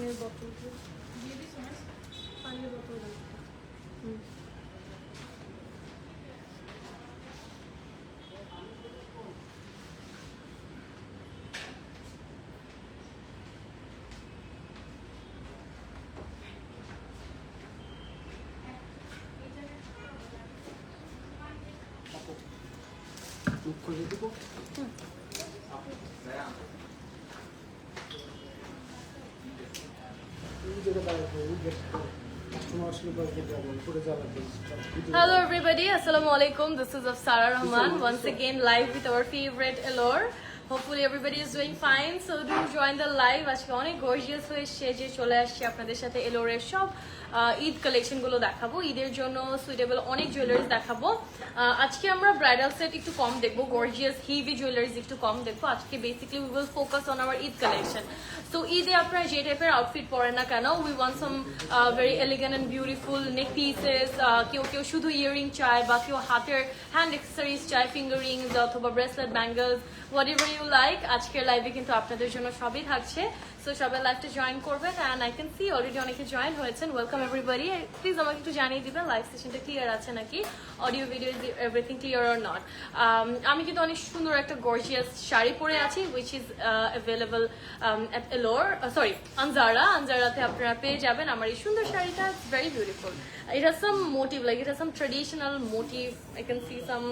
পানির বোতল পানির বোতল মুখ করে দিব Hello everybody, Assalamu alaikum. This is Afsara Rahman once again live with our favorite Elor. Hopefully everybody is doing fine. So do join the live. আজকে অনেক গর্জিয়াস হয়ে সেজে চলে আসছি আপনাদের সাথে এলোরের সব ঈদ কালেকশন গুলো দেখাবো। ঈদের জন্য সুইটেবল অনেক জুয়েলারিজ দেখাবো। আজকে আমরা ব্রাইডাল সেট একটু কম দেখবো, গর্জিয়াস হেভি জুয়েলারিজ একটু কম দেখবো। আজকে basically we will focus on our Eid collection. So ঈদে আপনারা যে টাইপের আউটফিট পরেন না কেন, we want some very elegant and beautiful neck pieces. কেউ কেউ শুধু ইয়ারিং চায়, বা কেউ হাতের হ্যান্ড অ্যাক্সেসরিজ চায়, ফিঙ্গারিংস অথবা bracelet, bangles, whatever you like. আজকের লাইভে কিন্তু আপনাদের জন্য সবই থাকছে। সো সবাই লাইভটা জয়েন করবেন। And I can see already অনেকে জয়েন হয়েছেন। Welcome everybody. প্লিজ আমাকে একটু জানিয়ে দিবেন লাইভ সেশনটা ক্লিয়ার আছে নাকি, audio video everything clear or not. আমি কিন্তু অনেক সুন্দর একটা গর্জিয়াস শাড়ি পরে আছি, উইচ ইজ অ্যাভেলেবল অ্যাট এলোর, সরি আনজারাতে আপনারা পেয়ে যাবেন আমার এই সুন্দর শাড়িটা। It's very beautiful. It has some motif, like it has some traditional motif. I can see some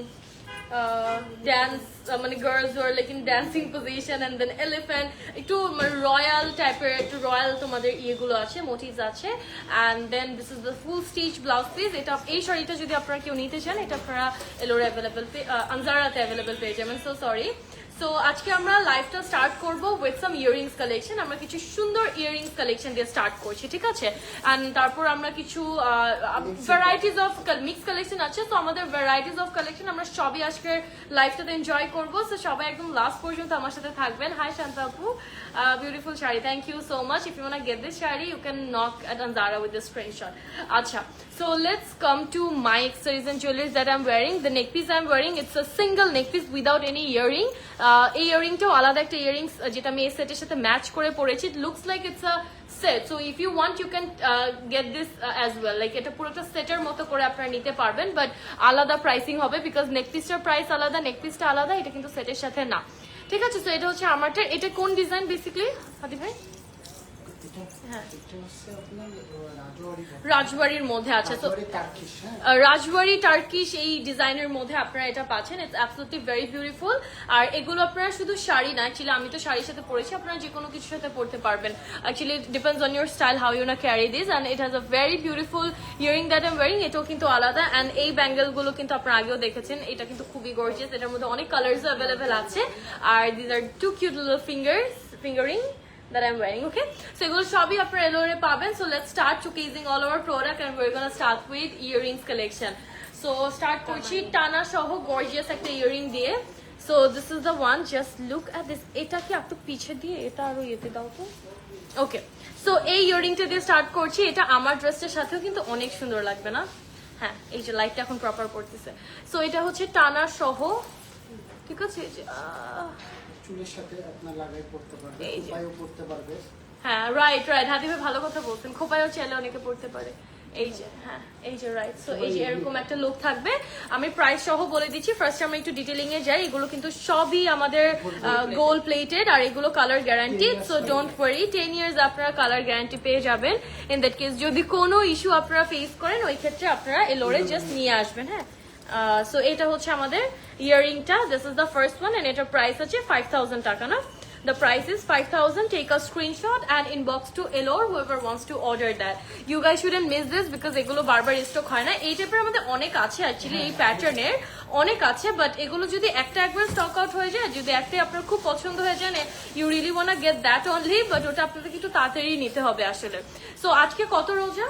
dance মানে girls who are like in dancing position, and then elephant, একটু রয়্যাল টাইপের, একটু রয়্যাল তোমাদের ইয়েগুলো আছে, মোটিভস আছে। and then this is the full stitch blouse piece. এটা এই শাড়িটা যদি আপনারা কেউ নিতে চান, এটা আপনারা এলোরে অ্যাভেলেবল, আনজারাতে অ্যাভেলেবল পেয়ে যাবেন। So sorry. সো আজকে আমরা লাইভটা স্টার্ট করবো উইথ সাম ইয়ারিংস কালেকশন। আমরা কিছু সুন্দর ইয়ারিংস কালেকশন দিয়ে স্টার্ট করছি, ঠিক আছে? অ্যান্ড তারপর আমরা কিছু ভ্যারাইটিস অফ মিক্স কালেকশন আছে। তো আমাদের ভ্যারাইটিস অফ কালেকশন আমরা সবই আজকের লাইভটাতে এনজয় করবো। সো সবাই একদম লাস্ট পর্যন্ত আমার সাথে থাকবেন। হাই শান্তা আপু, beautiful sari, thank you so much. If you want get this sari, you can knock at Anzara with this screenshot. আচ্ছা, so let's come to my accessories and jewelry that I'm wearing. The neck piece I'm wearing, it's a single neck piece without any earring. এই ইয়ারিংটাও আলাদা একটা earrings, যেটা আমি এই সেটের সাথে match করে পরেছি। It looks like it's a set, so if you want you can get this as well. Like এটা পুরোটা সেটের মতো করে আপনারা নিতে পারবেন, বাট আলাদা প্রাইসিং হবে বিকজ নেক পিসটার প্রাইস আলাদা, নেক পিসটা আলাদা, এটা কিন্তু সেটের সাথে না, ঠিক আছে? তো এটা হচ্ছে আমারটা। এটা কোন ডিজাইন বেসিক্যালি হাদি ভাই? হ্যাঁ, রাজবাড়ির মধ্যে আছে। তো রাজবাড়ি টার্কিশ এই ডিজাইনের মধ্যে আপনারা এটা পাচ্ছেন। It's absolutely very beautiful. আর এগুলো আপনারা শুধু শাড়ি না, অ্যাকচুয়ালি আমি তো শাড়ির সাথে পরেছি, আপনারা যে কোনো কিছুর সাথে পরতে পারবেন। Actually depends on your style how you know carry this. And it has a very beautiful earring that I am wearing. এটাও কিন্তু আলাদা। অ্যান্ড এই ব্যাঙ্গেল গুলো কিন্তু আপনারা আগেও দেখেছেন, এটা কিন্তু খুবই গর্জিয়াস। এটার মধ্যে অনেক কালার্স অ্যাভেলেবেল আছে। আর this are two cute little finger ring that I'm wearing, okay? So এগুলো সবই আপনারা এলোরে পাবেন। So let's start showcasing all our product and we're gonna start with earrings collection. So start করছি টানা সহ গর্জিয়াস একটা ইয়ারিং দিয়ে। So this is the one, just look at this. এটা কি একটু পিছে দিয়ে এটা আরো ইয়েতে দাও তো, ওকে? সো এই ইয়ারিংটা দিয়ে স্টার্ট করছি। এটা আমার ড্রেসের সাথেও কিন্তু অনেক সুন্দর লাগবে না? হ্যাঁ, এই যে লাইটটা এখন প্রপার করতেছে। সো এটা হচ্ছে টানা সহ, ঠিক আছে? চুলের সাথে আপনার লাগাই পড়তে পারবে, খোপায়ও পড়তে পারবে। হ্যাঁ, রাইট রাইট, হাদি ভাই ভালো কথা বলছেন। খোপায়ও চাইলে অনেকে পড়তে পারে। এই যে, হ্যাঁ, এই যে রাইট। সো এই যে এরকম একটা লুক থাকবে। আমি প্রাইস সহ বলে দিচ্ছি। ফার্স্ট আমরা একটু ডিটেইলিং এ যাই। এগুলো কিন্তু সবই আমাদের গোল্ড প্লেটেড, আর এগুলো colour guaranteed. So don't worry, 10 years আপনারা কালার গ্যারান্টি পেয়ে যাবেন। ইন দ্যাট কেস যদি কোনো ইস্যু আপনারা ফেস করেন, ওই ক্ষেত্রে আপনারা এলোরে জাস্ট নিয়ে আসবেন। হ্যাঁ, সো এটা হচ্ছে আমাদের ইয়ারিংটা। This is the first one, and এটার প্রাইস হচ্ছে 5000 টাকা না? The price is 5000. Take a screenshot and inbox to Elor, whoever wants to order that. You guys shouldn't miss this because এগুলো বারবার স্টক হয় না। এই টাইপের আমাদের অনেক আছে অ্যাকচুয়ালি, এই প্যাটার্নের অনেক আছে, বাট এগুলো যদি একটা একবার স্টক আউট হয়ে যায়, যদি একটাই আপনার খুব পছন্দ হয়ে যায়, you really want get that only, but ওটা আপনাদের একটু তাড়াতাড়ি নিতে হবে আসলে। সো আজকে কত রোজা?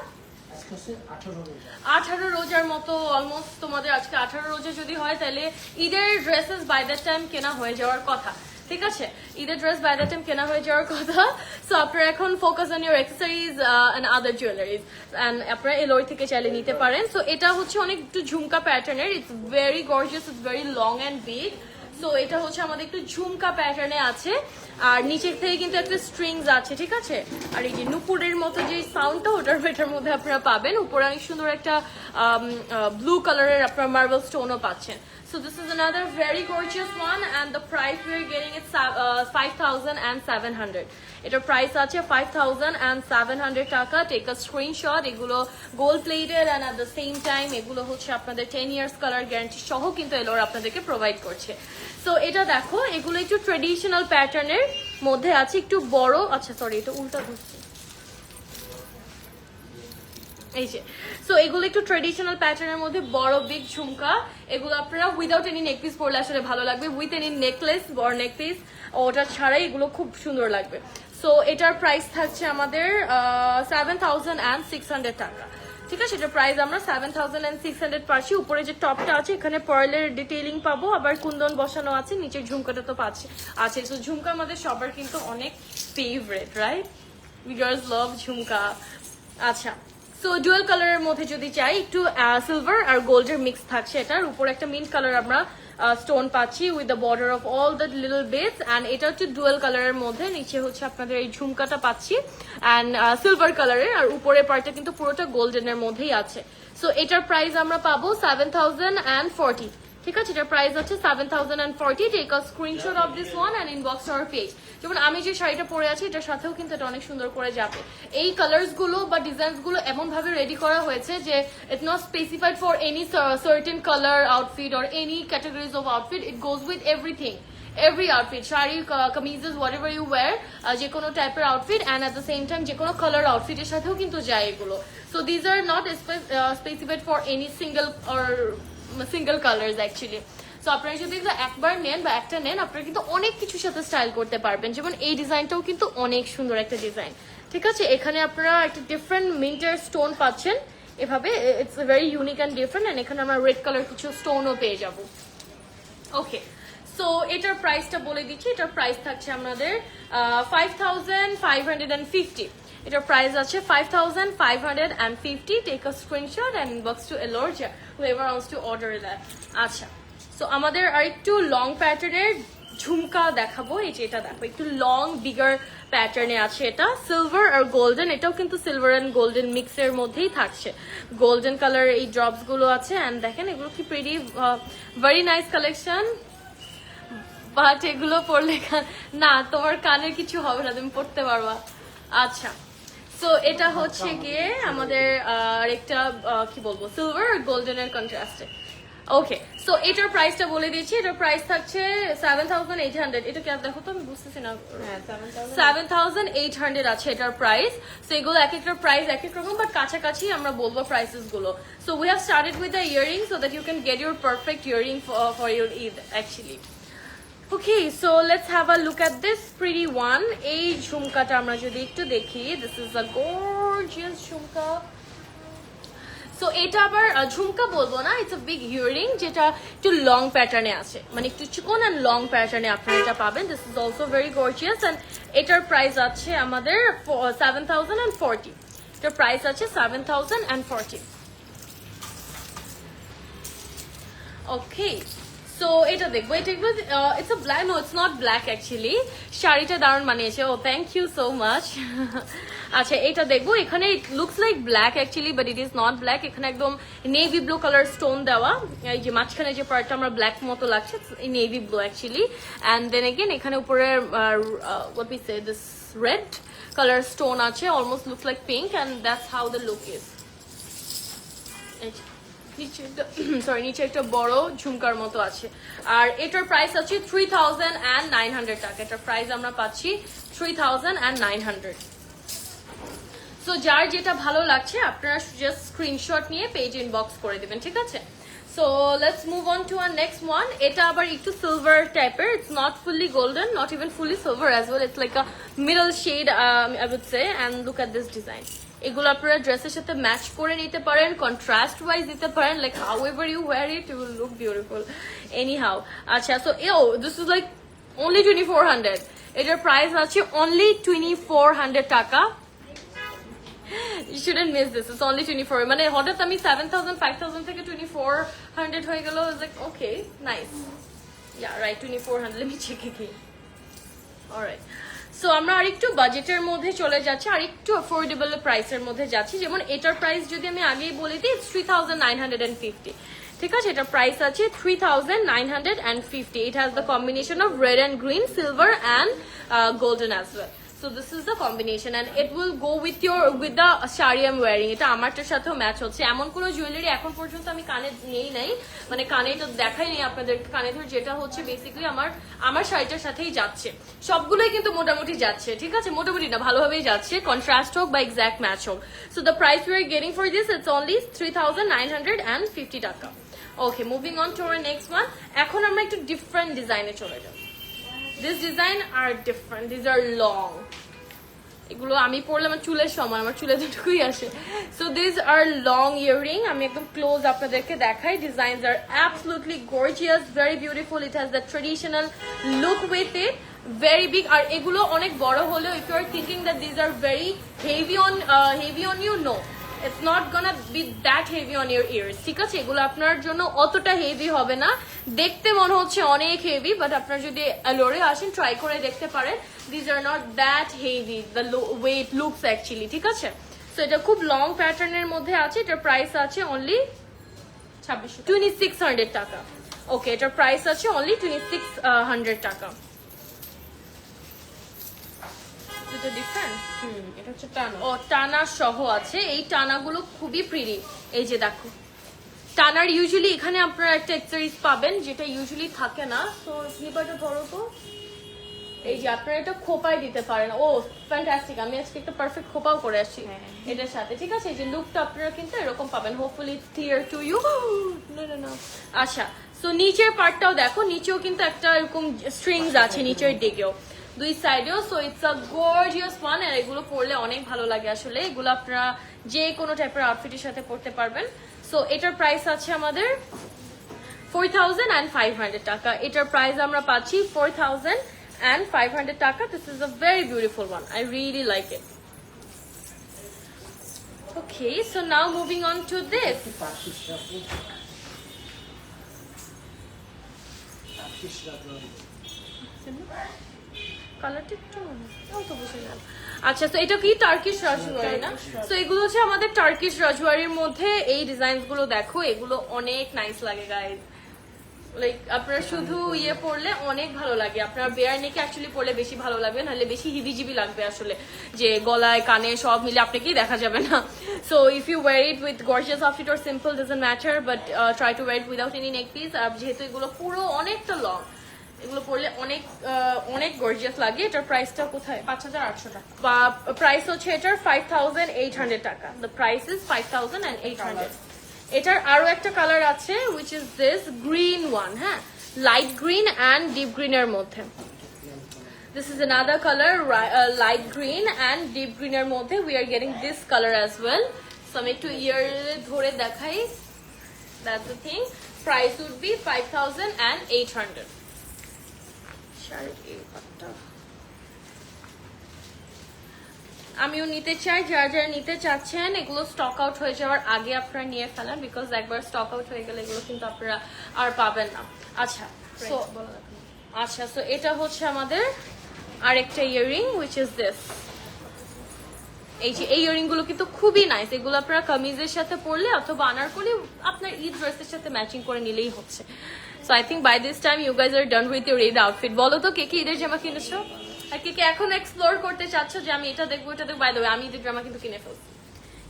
18 রোজার মতো অলমোস্ট তোমাদের আজকে 18 রোজা যদি হয়, তাহলে ঈদের ড্রেসেস বাই দ্যাট টাইম কেনা হয়ে যাওয়ার কথা, ঠিক আছে? ঈদের ড্রেস বাই দ্যাট টাইম কেনা হয়ে যাওয়ার কথা। সো আপনারা এখন focus on your accessories and other jewelleries, and আপনারা এলোর থেকে চাইলে নিতে পারেন। সো এটা হচ্ছে অনেক একটু ঝুমকা প্যাটার্নের। It's very gorgeous, it's very long and big. So এটা হচ্ছে আমাদের একটু ঝুমকা প্যাটার্নে আছে আর নিচের থেকে কিন্তু একটা স্ট্রিংস আছে, ঠিক আছে। আর এই যে নুপুরের মতো যে সাউন্ডটা ওটার মধ্যে আপনারা পাবেন। উপরে অনেক সুন্দর একটা ব্লু কালারের আপনারা মার্বেল স্টোনও পাচ্ছেন। So this is another very gorgeous one and the price we are getting is 5,700. এটার প্রাইস আছে 5,700 টাকা। Take a screenshot. এগুলো gold plated and at the same time এগুলো হচ্ছে আপনাদের 10 years কালার গ্যারান্টি সহ কিন্তু এলোর আপনাদেরকে প্রোভাইড করছে। সো এটা দেখো, এগুলো একটু ট্রেডিশনাল প্যাটার্নের মধ্যে আছে, একটু বড়। আচ্ছা সরি, এটা উল্টা ধরছি। এই যে সো এগুলো একটু ট্রেডিশনাল প্যাটার্নের মধ্যে বড় বিগ ঝুমকা। এগুলো আপনারা উইদাউট এনি নেকপিস পরলে আসলে ভালো লাগবে, উইথ এনি নেকলেস বড় নেকপিস ওটা ছাড়াই এগুলো খুব সুন্দর লাগবে। সো এটার প্রাইস থাকছে আমাদের 7,600 টাকা, ঠিক আছে। এটার প্রাইস আমরা 7,600 পাচ্ছি। উপরে যে টপটা আছে এখানে পার্লের ডিটেইলিং পাবো, আবার কুন্দন বসানো আছে, নিচের ঝুমকাটা তো পাচ্ছি আছে। সো ঝুমকা আমাদের সবার কিন্তু অনেক ফেভারিট, রাইট? উই গার্লস লাভ ঝুমকা। আচ্ছা, সো ডুয়েল কালারের মধ্যে যদি চাই, একটু সিলভার আর গোল্ডের মিক্স থাকছে। এটার উপর একটা মিন্ট কালার আমরা স্টোন পাচ্ছি with the border of all the little bits and এটা হচ্ছে ডুয়েল কালারের মধ্যে। নিচে হচ্ছে আপনাদের এই ঝুমকাটা পাচ্ছি অ্যান্ড সিলভার কালারের, আর উপরের পার্টটা কিন্তু পুরোটা গোল্ডেনের মধ্যেই আছে। সো এটার প্রাইস আমরা পাবো 7,040, ঠিক আছে। এটার প্রাইস হচ্ছে 7,040। Take a screenshot of this one and inbox our page. যেমন আমি যে শাড়িটা পরে আছি এটার সাথেও কিন্তু এটা অনেক সুন্দর করে যাবে। এই কালার্স গুলো বা ডিজাইনস গুলো এমন ভাবে রেডি করা হয়েছে যে it's not specified for any certain colour outfit or any categories of outfit. It goes with everything, every outfit, sari, kameezes, whatever you wear, যে কোনো টাইপের outfit and at the same time যে কোনো কালার আউটফিটের সাথেও কিন্তু যায় এগুলো। So these are not specified for any single colours actually. সো আপনারা যদি একবার নেন বা একটা নেন, আপনারা কিন্তু অনেক কিছুর সাথে স্টাইল করতে পারবেন। যেমন এই ডিজাইনটাও কিন্তু অনেক সুন্দর একটা ডিজাইন, ঠিক আছে। এখানে আপনারা একটা ডিফারেন্ট মিন্টের স্টোন পাচ্ছেন এভাবে, it's very unique and different. And এখানে আমরা রেড কালার কিছু স্টোনও পেয়ে যাব। ওকে, সো এটার প্রাইসটা বলে দিচ্ছি। এটার প্রাইস থাকছে আমাদের 5,550। এটার প্রাইস আছে 5,550। Take a screenshot and inbox to এলোরজা whoever wants to order that. আচ্ছা, সো আমাদের আরেকটু লং প্যাটার্নের ঝুমকা দেখাবো। এই যে এটা দেখো, একটু লং বিগার প্যাটার্নে আছে। এটা সিলভার আর গোল্ডেন, এটাও কিন্তু সিলভার অ্যান্ড গোল্ডেন মিক্সের মধ্যেই থাকছে। গোল্ডেন কালার এই ড্রপস গুলো আছে অ্যান্ড দেখেন এগুলো কি pretty, very nice collection. But এগুলো পরলে না, তোমার কানের কিছু হবে না, তুমি পড়তে পারবা। আচ্ছা, সো এটা হচ্ছে গিয়ে আমাদের আরেকটা কি বলবো, সিলভার আর গোল্ডেনের কন্ট্রাস্টে। ওকে, সো এটার প্রাইসটা বলে দিচ্ছি। এটার প্রাইস থাকছে 7,800। এটা কি আর দেখো তো, আমি বুঝতেছি না। 7,800 আছে এটার প্রাইস। সো এগুলো এক একটার প্রাইস এক এক রকম, বাট কাছাকাছি আমরা বলবো প্রাইসেস গুলো। So we have started with the earring so that you can get your perfect earring for your Eid actually. Okay, so let's have a look at this pretty one. এই ঝুমকাটা আমরা যদি একটু দেখি, this is a gorgeous jhumka. So এটা আবার ঝুমকা বলবো না, it's a big earring যেটা একটু লং প্যাটার্নে আছে, মানে একটু চিকন অ্যান্ড লং প্যাটার্নে আপনারা এটা পাবেন। This is also very gorgeous and এটার প্রাইস আছে আমাদের 7,040। এটার প্রাইস আছে 7,040। ওকে, সো এটা দেখবো। এটা it's a black, no it's not black actually. শাড়িটা দারুণ বানিয়েছে, ও থ্যাংক ইউ সো মাচ। আচ্ছা, এটা দেখবো। এখানে it looks like black actually, but it is not black. এখানে একদম নেভি ব্লু কালার স্টোন দেওয়া, এই যে মাঝখানে যে পার্টটা আমরা ব্ল্যাক মতো লাগছে navy blue actually. And then again এখানে উপরে what we say this red color stone আছে, almost looks like pink, and that's how the look is. নিচে একটা বড় ঝুমকার মতো আছে। আর এটার প্রাইস আছে 3,900 টাকা। এটার প্রাইস আমরা পাচ্ছি 3,900। সো যার যেটা ভালো লাগছে আপনারা জাস্ট স্ক্রিনশট নিয়ে পেজ ইনবক্স করে দিবেন, ঠিক আছে। So let's move on to our next one. এটা আবার একটু সিলভার টাইপের, it's not fully golden, not even fully silver as well, it's like a middle shade I would say. And look at this design. এগুলো আপনারা ড্রেসের সাথে match করে নিতে পারেন, কন্ট্রাস্ট ওয়াইজ দিতে পারেন, like however you wear it you will look beautiful anyhow. আচ্ছা, so this is like only 2,400। এটার প্রাইস আছে অনলি 2,400 টাকা। You shouldn't miss this. It's only 24. মানে হঠাৎ আমি 7,000 5,000 থেকে 2,400 হয়ে গেল। It's like okay, nice. Yeah, right, 2400. Let me check again. Alright. So আমরা আরেকটু বাজেটের মধ্যে চলে যাচ্ছি, আরেকটু অ্যাফোর্ডেবল প্রাইসের মধ্যে যাচ্ছি। যেমন এটার প্রাইস যদি আমি আগেই বলে দিই 3950, ঠিক আছে? এটার প্রাইস আছে 3950. It has the combination of red and green, silver and golden as well. So this is the combination and it will go with the sari I'm wearing. এটা আমারটার সাথেও ম্যাচ হচ্ছে। এমন কোনো জুয়েলারি এখন পর্যন্ত আমি কানে নেই নাই, মানে কানে এটা দেখাই নেই আপনাদের কানে ধরে, যেটা হচ্ছে বেসিক্যালি আমার শাড়িটার সাথেই যাচ্ছে। সবগুলোই কিন্তু মোটামুটি যাচ্ছে, ঠিক আছে? মোটামুটি না, ভালোভাবেই যাচ্ছে, কন্ট্রাস্ট হোক বা এক্সাক্ট ম্যাচ হোক। So the price you are getting for this it's only 3950 টাকা। Okay, moving on to our next one. এখন আমরা একটু ডিফারেন্ট ডিজাইনে চলে যাব। This design are different. These are long. এগুলো আমি পরলে আমার চুলের সমান, আমার চুলে দুটুকুই আসে। So these are long earring. আমি একদম ক্লোজ আপনাদেরকে দেখাই। Designs are absolutely gorgeous, very beautiful. It has the traditional look with it. Very big. আর এগুলো অনেক বড় হলেও if you are thinking that these are very heavy on you, no. It's not gonna be that heavy on your ears. ঠিক আছে? এগুলো আপনার জন্য অতটা হেভি হবে না, দেখতে মনে হচ্ছে অনেক হেভি, বাট আপনার যদি অ্যালোরে আসেন ট্রাই করে দেখতে পারেন। These are not that heavy, the way it looks actually, ঠিক আছে? সো এটা খুব লং প্যাটার্নের মধ্যে আছে। এটার প্রাইস আছে অনলি 2600 টাকা। ওকে, এটার প্রাইস আছে অনলি 2600 টাকা। এটা ডিফারেন্ট, এটা হচ্ছে টানা। ও টানা সহ আছে। এই টানাগুলো খুবই প্রিটি। এই যে দেখো, টানার ইউজুয়ালি এখানে আপনারা একটা অ্যাক্সেসরিজ পাবেন যেটা ইউজুয়ালি থাকে না। তো স্লিপারটা ধরো তো, এই যে আপনারা এটা খোপায় দিতে পারেন। ও ফ্যান্টাস্টিক, আমি আজকে একটা পারফেক্ট খোপাও করে আসছি এটার সাথে, ঠিক আছে? এই যে লুকটা আপনারা কিন্তু এরকম পাবেন। Hopefully clear to you. না আচ্ছা, সো নিচের পার্টটাও দেখো, নিচেও কিন্তু একটা এরকম স্ট্রিংস আছে নিচের দিকেও, দুই সাইডেও। So it's a gorgeous one. আর এগুলো পরলে অনেক ভালো লাগে আসলে। এগুলো আপনারা যে কোনো টাইপের আউটফিটের সাথে পরতে পারবেন। সো এটার প্রাইস আছে আমাদের 4500 টাকা। এটার প্রাইস আমরা পাচ্ছি 4500 টাকা। This is a very beautiful one, I really like it. Okay, so now moving on to this. কালারটা একটু অল্প বুঝে গেল। আচ্ছা, তো এটা কি টার্কিশ রাজওয়ারি না? তো এগুলো হচ্ছে আমাদের টার্কিশ রাজওয়ারির মধ্যে। এই ডিজাইনস গুলো দেখো, এগুলো অনেক নাইস লাগে গাইজ। লাইক আপনারা শুধু ইয়ে পরলে অনেক ভালো লাগে, আপনারা বেয়ার নেকে অ্যাকচুয়ালি পরলে বেশি ভালো লাগবে, নাহলে বেশি হিবিজিবি লাগবে আসলে, যে গলায় কানে সব মিলে আপনাকেই দেখা যাবে না। So if you wear it with gorgeous outfit or simple doesn't matter, but try to wear it without any neck piece. আর যেহেতু এগুলো পুরো অনেকটা লং, এগুলো পরলে অনেক গর্জিয়াস লাগে। এটার প্রাইসটা কোথায়? 5800 টাকা। বা প্রাইস হচ্ছে এটার 5800 টাকা। The price is 5800। এটার আরো একটা কালার আছে which is this green one, হ্যাঁ, light green and deep green এর মধ্যে। This is another color, light green and deep green এর মধ্যে। We are getting this color as well. So আমি একটু ইয়ার ধরে দেখাই। That's the thing. Price would be 5800. আমিও নিতে চাই, যারা নিতে চাচ্ছেন এগুলো স্টক আউট হয়ে যাওয়ার আগে আপনারা নিয়ে ফেলেন, বিকজ একবার স্টক আউট হয়ে গেলে এগুলো কিন্তু আপনারা আর পাবেন না। আচ্ছা, সো এটা হচ্ছে আমাদের আরেকটা ইয়ারিং which is this. এই যে এই ইয়ারিং গুলো কিন্তু খুবই নাইস। এগুলো আপনারা কামিজের সাথে পরলে অথবা আনারকলি আপনার ঈদ ড্রেসের সাথে ম্যাচিং করে নিলেই হচ্ছে। So I think by this time you guys are done with your Eid outfit. বলো তো কে কে ঈদের জামা কিনেছো, আর কে কে এখন এক্সপ্লোর করতে চাচ্ছ যে আমি এটা দেখবো এটা দেখবো। বাই দ্য ওয়ে, আমি ঈদের জামা কিন্তু কিনে ফেলছি।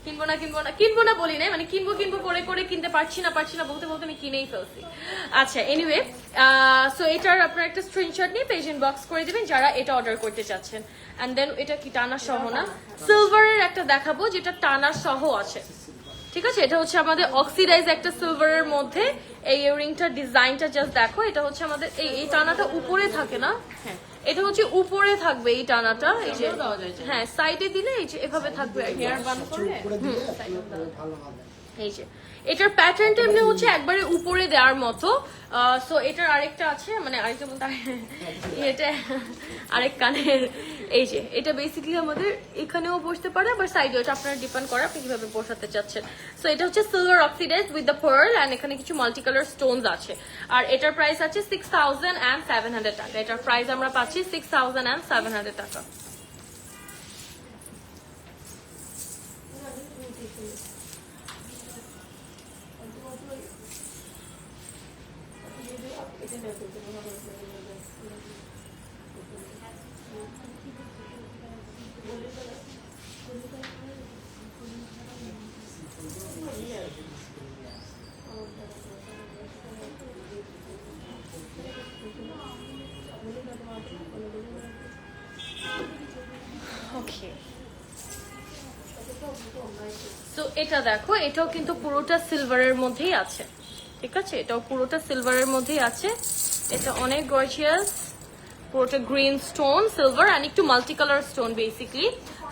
কিনবো না বলি নাই, মানে কিনবো করে কিনতে পারছি না বলতে আমি কিনেই ফেলছি। আচ্ছা, এনিওয়ে, সো এটার আপনারা একটা স্ক্রিনশট নিয়ে পেজ ইনবক্স করে দিবেন যারা এটা অর্ডার করতে চাচ্ছেন। এন্ড দেন এটা কি টানা সহ না? সিলভারের একটা দেখাবো যেটা টানা সহ আছে, ঠিক আছে? এটা হচ্ছে আমাদের অক্সিডাইজ একটা সিলভারের মধ্যে। এই ইয়ারিংটা ডিজাইনটা জাস্ট দেখো, এটা হচ্ছে আমাদের এই টানাটা উপরে থাকে না? হ্যাঁ, এটা হচ্ছে উপরে থাকবে এই টানাটা। এই যে হ্যাঁ, সাইডে দিলে এই যে এভাবে থাকবে। হেয়ার বান করলে ভালো হবে। এই যে এটার প্যাটার্নটা এমনি হচ্ছে একবারে উপরে দেওয়ার মতো। সো এটার আরেকটা আছে, মানে আরেকটা বলতে এটা আরেক কানের। এই যে এটা বেসিক্যালি আমাদের এখানেও বসতে পারে, আবার সাইডে, ওটা আপনার ডিপেন্ড করে আপনি কিভাবে বসাতে চাচ্ছেন। সো এটা হচ্ছে silver oxidise with the pearl, and এখানে কিছু মাল্টি কালার স্টোনস আছে। আর এটার প্রাইস আছে 6,700 টাকা। এটার প্রাইস আমরা পাচ্ছি 6,700 টাকা। Okay. So এটা দেখো, এটাও কিন্তু পুরোটা সিলভারের মধ্যেই আছে, ঠিক আছে? এটাও পুরোটা সিলভারের মধ্যেই আছে। এটা অনেক গর্জিয়াস, পুরোটা গ্রিন স্টোন, সিলভার এন্ড একটু multi colour stone basically.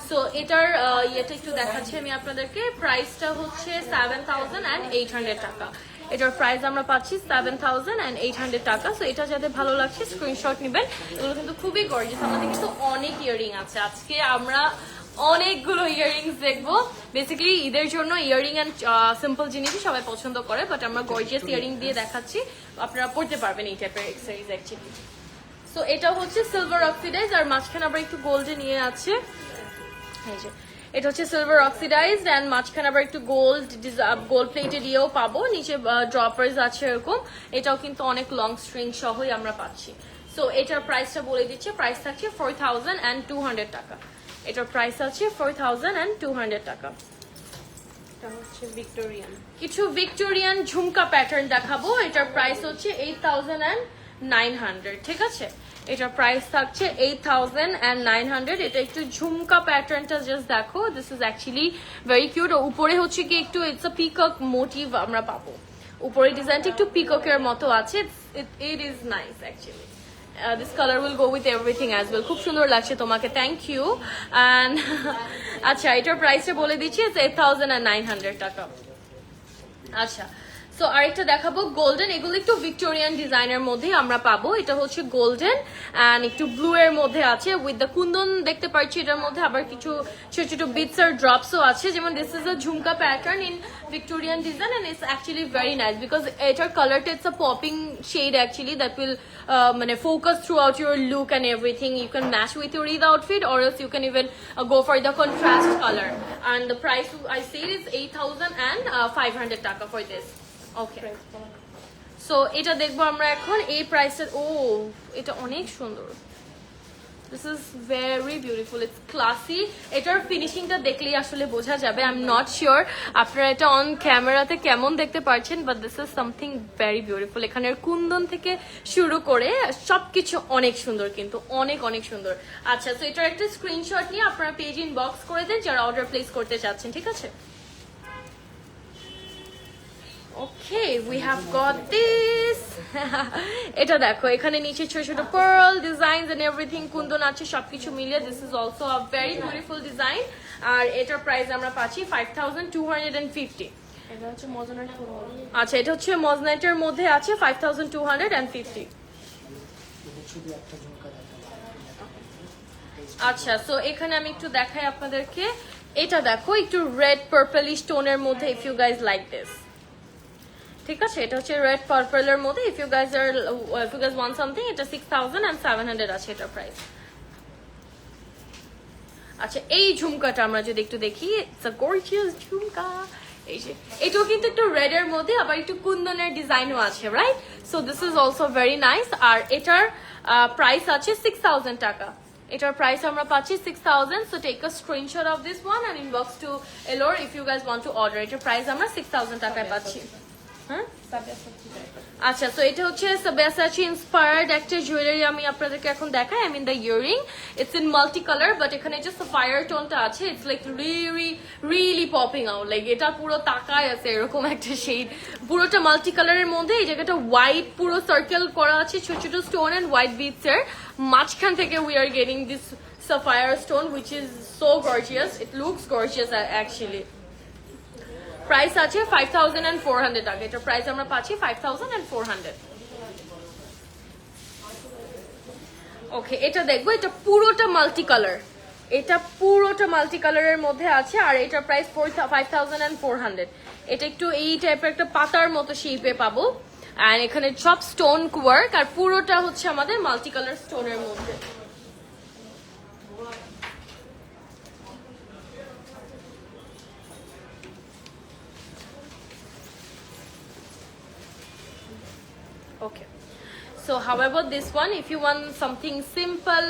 So এটার ইয়েটা একটু দেখাচ্ছি আমি আপনাদেরকে। প্রাইসটা হচ্ছে 7,800 টাকা। এটার প্রাইস আমরা পাচ্ছি 7,800 টাকা। সো এটা যাদের ভালো লাগছে স্ক্রিনশট নেবেন। এগুলো কিন্তু খুবই গর্জিয়াস। আমাদের কিন্তু অনেক ইয়ারিং আছে আজকে, আমরা অনেকগুলো ইয়াররিংস দেখবো। বেসিক্যালি ঈদের জন্য ইয়াররিং এন্ড সিম্পল জিনিসই সবাই পছন্দ করে, বাট আমরা গর্জিয়াস ইয়াররিং দিয়ে দেখাচ্ছি, আপনারা পড়তে পারবেন এই টাইপের এক্সেসরিজ অ্যাকচুয়ালি। সো এটা হচ্ছে সিলভার অক্সিডাইজ, আর মাঝখানে আবার একটু গোল্ডে নিয়ে আছে। এই যে এটা হচ্ছে সিলভার অক্সিডাইজড এন্ড মাঝখানে আবার একটু গোল্ড প্লেটেড ইয়েও পাবো, নিচে ড্রপার্স আছে এরকম। এটাও কিন্তু অনেক লং স্ট্রিং সহই আমরা পাচ্ছি। সো এটার প্রাইসটা বলে দিচ্ছে, প্রাইস থাকছে 4,200 টাকা। এটার প্রাইস আছে 4,200 টাকা। এটা হচ্ছে ভিক্টোরিয়ান। কিছু ভিক্টোরিয়ান ঝুমকা প্যাটার্ন দেখাবো। এটার প্রাইস হচ্ছে 8,900, ঠিক আছে? এটার প্রাইস থাকছে 8,900। এটা একটু ঝুমকা প্যাটার্নটা জাস্ট দেখো, this is actually very cute. উপরে হচ্ছে কি একটু ইটস আ পিকক মোটিভ আমরা পাবো, উপরে ডিজাইনটা একটু পিককের মতো আছে। It is nice actually. This color will go with everything as well. খুব সুন্দর লাগছে তোমাকে, থ্যাংক ইউ। অ্যান্ড আচ্ছা, এটার প্রাইসটা বলে দিচ্ছি, 8,900 টাকা। আচ্ছা, সো আরেকটা দেখাবো গোল্ডেন। এগুলো একটু ভিক্টোরিয়ান ডিজাইনের মধ্যে আমরা পাবো। এটা হচ্ছে গোল্ডেন অ্যান্ড একটু ব্লু এর মধ্যে আছে উইথ দ্য কুন্দন দেখতে পাচ্ছি এটার মধ্যে। আবার কিছু ছোট ছোট বিটস আর ড্রপসও আছে, যেমন this is a jhumka pattern in Victorian design and it's actually very nice because এটার কালারটা it's a popping shade actually that will মানে focus throughout your look and everything. You can match with your Eid outfit, or else you can even go for the contrast color. And the price I say is 8,500 টাকা for this. Okay, so এটা দেখবো আমরা এখন। এই প্রাইসটা, ও এটা অনেক সুন্দর, this is very beautiful, it's classy. এটার ফিনিশিংটা দেখলেই আসলে বোঝা যাবে। আই এম নট শিওর আপনারা এটা অন ক্যামেরাতে কেমন দেখতে পাচ্ছেন, but this is something very beautiful. এখানের কুন্দন থেকে শুরু করে সবকিছু অনেক সুন্দর, কিন্তু অনেক অনেক সুন্দর। আচ্ছা, তো এটার একটা স্ক্রিনশট নিয়ে আপনারা পেজ ইনবক্স করে দেন যারা অর্ডার প্লেস করতে চাচ্ছেন, ঠিক আছে? Okay, we have got this. এটা দেখো, এখানে নিচে ছোট ছোট pearl designs and everything, Kundan আছে, সবকিছু মিলিয়ে this is also a very beautiful design. আর এটার প্রাইস আমরা পাচ্ছি 5,250। এটা হচ্ছে মজনার ফুল। আচ্ছা, এটা হচ্ছে মজনাইটের মধ্যে আছে 5,250। শুধু একটা ঝুমকা দেখাবো। আচ্ছা, সো এখানে আমি একটু দেখাই আপনাদেরকে। এটা দেখো, একটু রেড পার্পলিশ টোনের মধ্যে, if you guys like this, ঠিক আছে? এটা হচ্ছে রেড পার্পলের মধ্যে। If you guys want something, এটা 6,700 আছে এটার প্রাইস। আচ্ছা, এই ঝুমকাটা আমরা যদি একটু দেখি, ইটস আ গর্জিয়াস ঝুমকা। এই যে এটাও কিন্তু একটু রেড এর মধ্যে, আবার একটু কুন্দনের ডিজাইনও আছে, right? So this is also very nice. আর এটার প্রাইস আছে 6,000 টাকা। এটার প্রাইস আমরা পাচ্ছি 6,000। So take a screenshot of this one and inbox to এলোর if you guys want to order. এটার প্রাইস আমরা 6,000 টাকায় পাচ্ছি। হ্যাঁ, আচ্ছা, তো এটা হচ্ছে সাবিয়াসাচি ইন্সপায়ার্ড একটা জুয়েলারি আমি আপনাদেরকে এখন দেখাই। I mean the earring, it's in multi colour, but এখানে যে সাফায়ার টোনটা আছে, it's like really popping out. Like এটা পুরো তাকায় আছে এরকম একটা শেড, পুরোটা মাল্টি কালারের মধ্যে। এই জায়গাটা হোয়াইট পুরো সার্কেল করা আছে, ছোট ছোট স্টোন এন্ড হোয়াইট বিটস এর মাঝখান থেকে we are getting this sapphire stone which is so gorgeous. It looks gorgeous actually. Price আছে 5400 টাকা। এটার প্রাইস আমরা পাচ্ছি 5400। ওকে, এটা দেখবো, এটা পুরোটা মাল্টি কালার, এটা পুরোটা মাল্টি কালারের মধ্যে আছে আর এটার প্রাইস 5400। এটা একটু এই টাইপের একটা পাতার মতো শেপে পাবো এন্ড এখানে সব স্টোন ওয়ার্ক আর পুরোটা হচ্ছে আমাদের মাল্টি কালার স্টোনের মধ্যে। Okay, so however this one, if you want something simple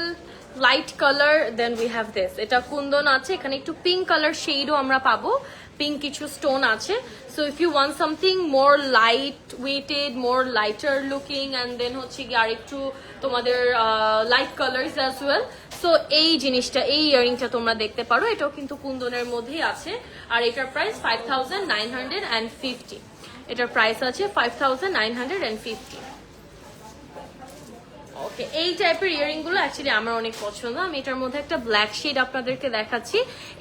light color, then we have this. এটা কুন্দন আছে, এখানে একটু পিঙ্ক কালার শেডও আমরা পাবো, পিঙ্ক কিছু স্টোন আছে। So if you want something more light weighted, more lighter looking, and then হচ্ছে কি আর একটু তোমাদের light colours as well, so এই জিনিসটা, এই ইয়ারিংটা তোমরা দেখতে পারো, এটাও কিন্তু কুন্দনের মধ্যেই আছে আর এটার প্রাইস 5950। এটার প্রাইস আছে 5950। ওকে, এই টাইপের ইয়ারিং গুলো অ্যাকচুয়ালি আমার অনেক পছন্দ। আমি এটার মধ্যে একটা ব্ল্যাক শেড আপনাদেরকে দেখাচ্ছি।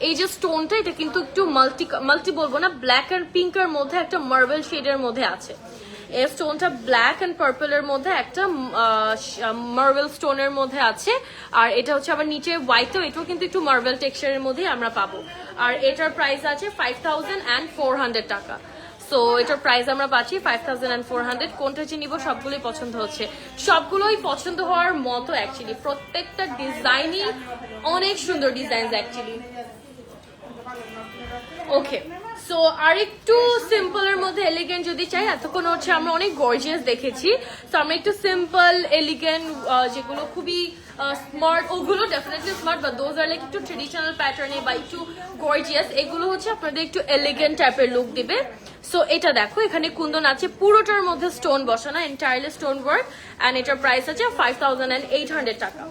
এই যে স্টোনটা, এটা কিন্তু একটু মাল্টি বলবো না, ব্ল্যাক এন্ড পিঙ্কের মধ্যে একটা মার্বেল শেডের মধ্যে আছে। এই স্টোনটা ব্ল্যাক এন্ড পার্পলের মধ্যে একটা মার্বেল স্টোনের মধ্যে আছে আর এটা হচ্ছে আবার নিচে হোয়াইটও, এটাও কিন্তু একটু মার্বেল টেক্সচারের মধ্যেই আমরা পাবো আর এটার প্রাইস আছে 5400 টাকা। সো এটার প্রাইস আমরা পাচ্ছি 5400। কোনটা যে নিব, সবগুলোই পছন্দ হচ্ছে, সবগুলোই পছন্দ হওয়ার মতো অ্যাকচুয়ালি, প্রত্যেকটা ডিজাইনই অনেক সুন্দর ডিজাইন অ্যাকচুয়ালি। ওকে, সো আরেকটু সিম্পলের মধ্যে এলিগেন্ট যদি চাই, এতক্ষণ হচ্ছে আমরা অনেক গর্জিয়াস দেখেছি, তো আমরা একটু সিম্পল এলিগেন্ট যেগুলো খুবই স্মার্ট, ওগুলো definitely smart, but those are like একটু ট্রেডিশনাল প্যাটার্নে বা একটু গর্জিয়াস, এগুলো হচ্ছে আপনাদের একটু এলিগেন্ট টাইপের লুক দিবে। সো এটা দেখো, এখানে কুন্দন আছে, পুরোটার মধ্যে স্টোন বসানো, এন্টায়ারলি স্টোন ওয়ার্ক এন্ড এটার প্রাইস আছে 5800 টাকা।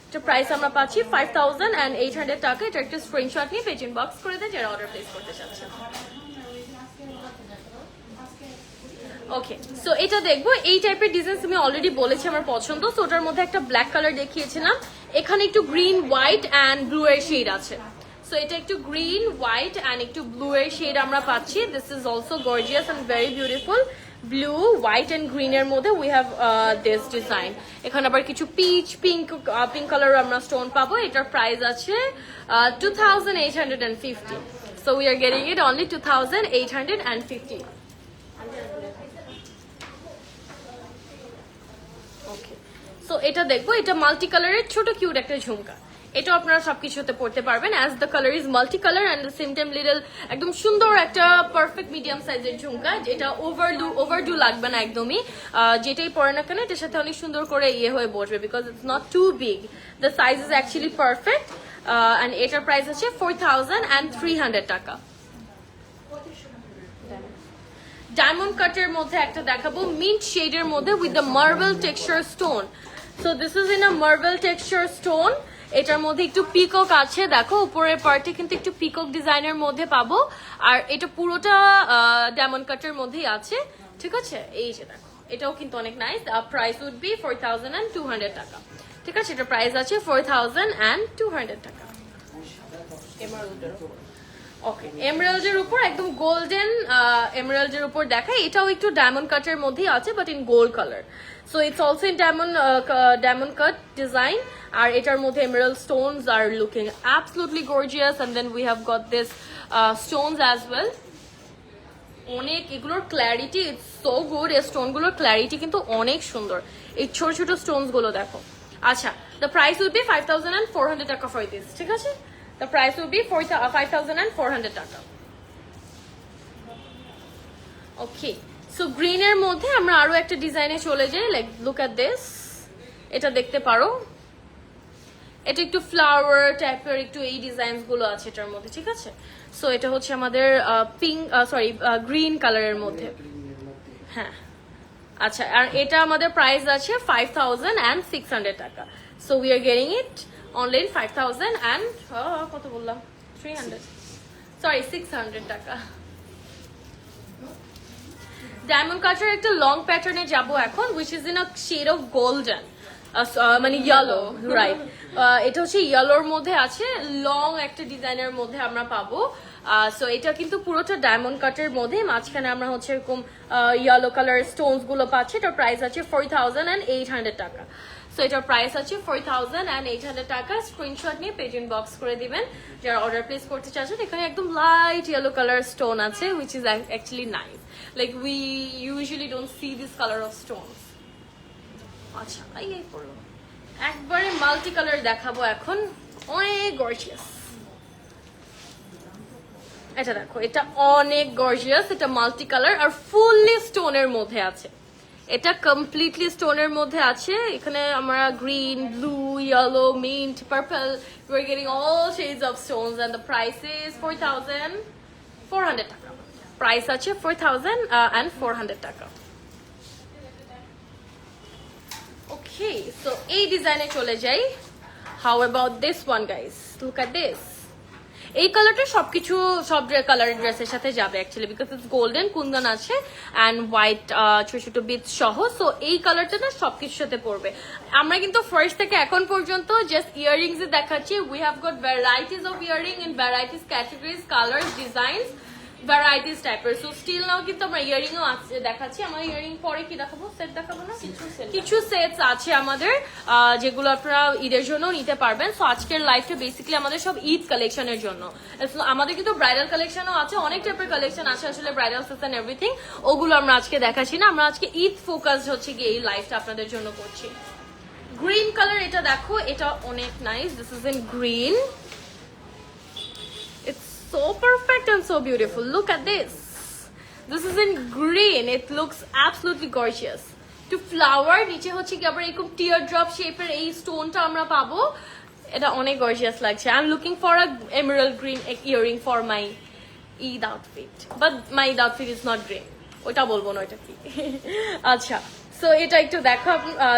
এটার প্রাইস আমরা পাচ্ছি 5800 টাকা। এটা একটা স্ক্রিনশট নিয়ে পেজ ইনবক্স করে দেয় যারা অর্ডার প্লেস করতে চাচ্ছেন। ওকে, সো এটা দেখবো, এই টাইপের ডিজাইন আমি অলরেডি বলেছি আমার পছন্দ। সো ওটার মধ্যে একটা ব্ল্যাক কালার দেখিয়েছিলাম, এখানে একটু গ্রিন হোয়াইট অ্যান্ড ব্লু এর শেড আছে। সো এটা একটু গ্রিন হোয়াইট অ্যান্ড একটু ব্লু এর শেড আমরা পাচ্ছি। This is also gorgeous and very beautiful. Blue, white and green এর মধ্যে উই হ্যাভ দিস ডিজাইন। এখানে আবার কিছু পিচ পিঙ্ক কালার আমরা স্টোন পাবো। এটার প্রাইস আছে 2850। So we are getting it only 2850। Okay, so এটা দেখবো, এটা মাল্টি কালারের ছোট কিউট একটা ঝুমকা। এটা আপনারা সবকিছুতে পড়তে পারবেন, as the colour is multi colour and the same time little, একদম সুন্দর একটা পারফেক্ট মিডিয়াম সাইজের ঝুমকা, যেটা ওভারডু লাগবে না একদমই। যেটাই পরে না কেন এটার সাথে অনেক সুন্দর করে ইয়ে হয়ে বসবে, because it's not too big, the size is actually perfect and এটার প্রাইস আছে 4300 টাকা। ডায়মন্ড কাটের মধ্যে একটা দেখাবো, মিন্ট শেডের মধ্যে with the marble texture stone. So this is in a marble texture stone. এটার মধ্যে একটু পিকক আছে, দেখো উপরের পার্টে কিন্তু একটু পিকক ডিজাইনের মধ্যে পাবো আর এটা পুরোটা ডায়মন্ড কাটের মধ্যেই আছে, ঠিক আছে। এই যে দেখো, এটাও কিন্তু অনেক নাইস। প্রাইস উড বি 4200 টাকা, ঠিক আছে। এটার প্রাইস আছে 4200 টাকা। ওকে, এমরাল্ডের উপর একদম গোল্ডেন এমরাল্ডের উপর দেখায়, এটাও একটু ডায়মন্ড কাটের মধ্যেই আছে but in gold colour. So it's also in diamond cut design আর এটার মধ্যে এমরাল্ড স্টোনস আর looking absolutely gorgeous and then we have got this stones as well. অনেক এগুলোর ক্ল্যারিটি ইটস সো গুড, এই স্টোনগুলোর ক্ল্যারিটি কিন্তু অনেক সুন্দর, এই ছোট ছোট স্টোনস গুলো দেখো। আচ্ছা, দ্য প্রাইস উড বি 5400 টাকা ফর দিস, ঠিক আছে। The price will be 5400 টাকা। ওকে, সো গ্রিন এর মধ্যে আমরা আরো একটা ডিজাইনে চলে যাই, লাইক লুক এট দিস, এটা দেখতে পারো, এটা একটু ফ্লাওয়ার টাইপের একটু এই ডিজাইনস গুলো আছে এটার মধ্যে, ঠিক আছে। সো এটা হচ্ছে আমাদের গ্রিন কালারের মধ্যে, হ্যাঁ। আচ্ছা, আর এটা আমাদের প্রাইস আছে 5600 টাকা। So we are getting it online 5000 and কত বললাম 300, সরি 600 টাকা। ডায়মন্ড কাটের একটা লং প্যাটার্নে যাব এখন, which is in a shade of golden, মানে ইয়েলো, রাইট। এটা হচ্ছে ইয়েলোর মধ্যে আছে, লং একটা ডিজাইনের মধ্যে আমরা পাবো সো এটা কিন্তু পুরোটা ডায়মন্ড কাটের মধ্যে, মাঝখানে আমরা হচ্ছে এরকম ইয়েলো কালার স্টোনস গুলো পাচ্ছি। এটার প্রাইস আছে 4800 টাকা। সো এটার প্রাইস আছে 4800 টাকা। স্ক্রিনশট নিয়ে পেজ ইনবক্স করে দিবেন যারা অর্ডার প্লেস করতে চাচ্ছেন। এখানে একদম লাইট ইয়েলো কালার স্টোন আছে, which is actually nice. Like we usually don't see this color of stones. আচ্ছা, এই পড়ো একবারে মাল্টি কালার দেখাবো এখন, অনেক গর্জিয়াস। এটা দেখো, এটা অনেক গর্জিয়াস, এটা মাল্টি কালার আর ফুললি স্টোনের মধ্যে আছে। এটা কমপ্লিটলি স্টোনের মধ্যে আছে। এখানে আমরা green, blue, yellow, mint, purple, we're getting all shades of stones and the price is 4400 টাকা। প্রাইস আছে 4400 টাকা। ওকে, সো এই ডিজাইনে চলে যাই। How about this one guys, look at this. এই কালারটা সবকিছু সব কালারের ড্রেসের সাথে যাবে actually, because it's golden, Kundan আছে অ্যান্ড হোয়াইট ছোট ছোট বিটস সহ। সো এই কালারটা না সবকিছুর সাথে পড়বে। আমরা কিন্তু ফার্স্ট থেকে এখন পর্যন্ত জাস্ট ইয়াররিংস এ দেখাচ্ছি। We have goat varieties of earring in varieties categories, colours, designs, varieties টাইপের। সো স্টিল নাও কিন্তু আমরা ইয়াররিং ও দেখাচ্ছি। আমার ইয়াররিং পরে কি দেখাবো, সেট দেখাবো না, কিছু সেটস আছে আমাদের যেগুলো আপনারা ঈদের জন্য নিতে পারবেন। সো আজকের লাইফটা বেসিক্যালি আমাদের সব ঈদ কালেকশনের জন্য। আমাদের কিন্তু ব্রাইডাল কালেকশনও আছে, অনেক টাইপের কালেকশন আছে আসলে, ব্রাইডাল সেটস এন্ড এভরিথিং। ওগুলো আমরা আজকে দেখাচ্ছি না, আমরা আজকে ঈদ ফোকাস হচ্ছে গিয়ে এই লাইফটা আপনাদের জন্য করছি। গ্রিন কালার, এটা দেখো, এটা অনেক nice. This is in green, so perfect and so beautiful. Look at this. This is in green. It looks absolutely gorgeous. To flower নিচে হচ্ছে কি আবার এরকম টিয়ার ড্রপ শেপের এই স্টোনটা আমরা পাবো। এটা অনেক গর্জিয়াস লাগছে। I am looking for a Emerald green earring for my Eid outfit, but my Eid outfit is not green. ওটা বলবো না, ওটা কি। আচ্ছা, সো এটা একটু দেখো,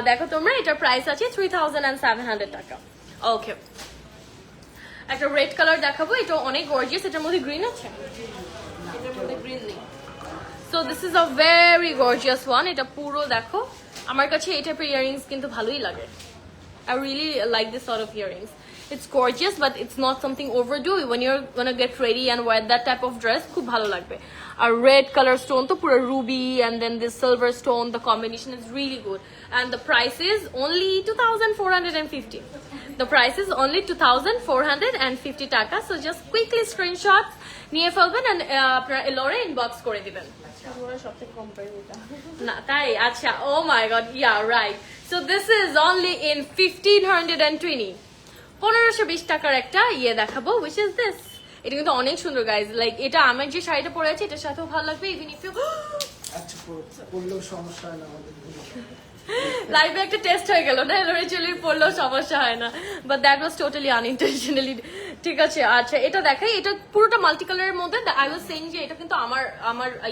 দেখো তোমরা। এটার প্রাইস আছে 3700 টাকা। ওকে, একটা রেড কালার দেখাবো, এটা অনেক গর্জিয়াস। এটার মধ্যে গ্রিন আছে, এটার মধ্যে গ্রিন নেই। So this is a very gorgeous one. এটা পুরো দেখো, আমার কাছে এই টাইপের ইয়াররিংস কিন্তু ভালোই লাগে। I really like this sort of earrings. It's gorgeous, but it's not something overdue. When you're gonna get ready and wear that type of dress, খুব ভালো লাগবে। A red color stone তো পুরো ruby, and then this silver stone, the combination is really good. And the price is only 2450. The price is only 2450 টাকা. So just quickly screenshots নিয়ে ফেলবেন and আপনারা এলোরে inbox করে দিবেন। সবথেকে কম প্রাইস এটা না তাই? আচ্ছা, oh my god, yeah, right. So this is only in 1520. 1520 টাকার একটা ইয়ে দেখাবো, which is this. এটা কিন্তু অনেক সুন্দর গাইজ। লাইক এটা আমার যে শাড়িটা পরে আছে এটার সাথেও ভালো লাগবে। ইভেন ইফ ইউ আচ্ছা, পড়লেও সমস্যা হয় না আমাদের। লাইভে একটা টেস্ট হয়ে গেল না, এলোরে চুলি পড়লেও সমস্যা হয় না, বাট দ্যাট ওয়াজ টোটালি আনইন্টেনশনালি। ঠিক আছে, আচ্ছা এটা দেখাই। এটা পুরোটা মাল্টি কালারের মধ্যে। আই ওয়াজ সেইং যে এটা কিন্তু আমার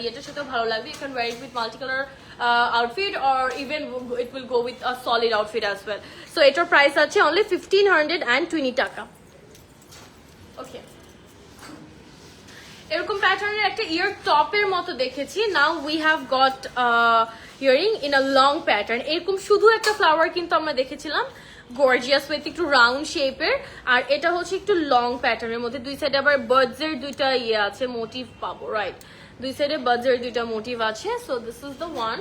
ইয়েটার সাথেও ভালো লাগবে। You can wear it with multi colour outfit, or even it will go with a solid outfit as well. So এটার প্রাইস আছে only 1520 টাকা। ওকে, এরকম প্যাটার্নের একটা ইয়ার টপের মতো দেখেছি। Now we have goat earring in a long pattern. এরকম শুধু একটা ফ্লাওয়ার কিন্তু আমরা দেখেছিলাম, গর্জিয়াস উইথ একটু রাউন্ড শেপের। আর এটা হচ্ছে একটু লং প্যাটার্নের মধ্যে। দুই সাইডে আবার বার্ডস এর দুইটা ইয়ে আছে, মোটিভ পাবো, রাইট? দুই সাইডে বার্ডস এর দুইটা মোটিভ আছে। So this is the one.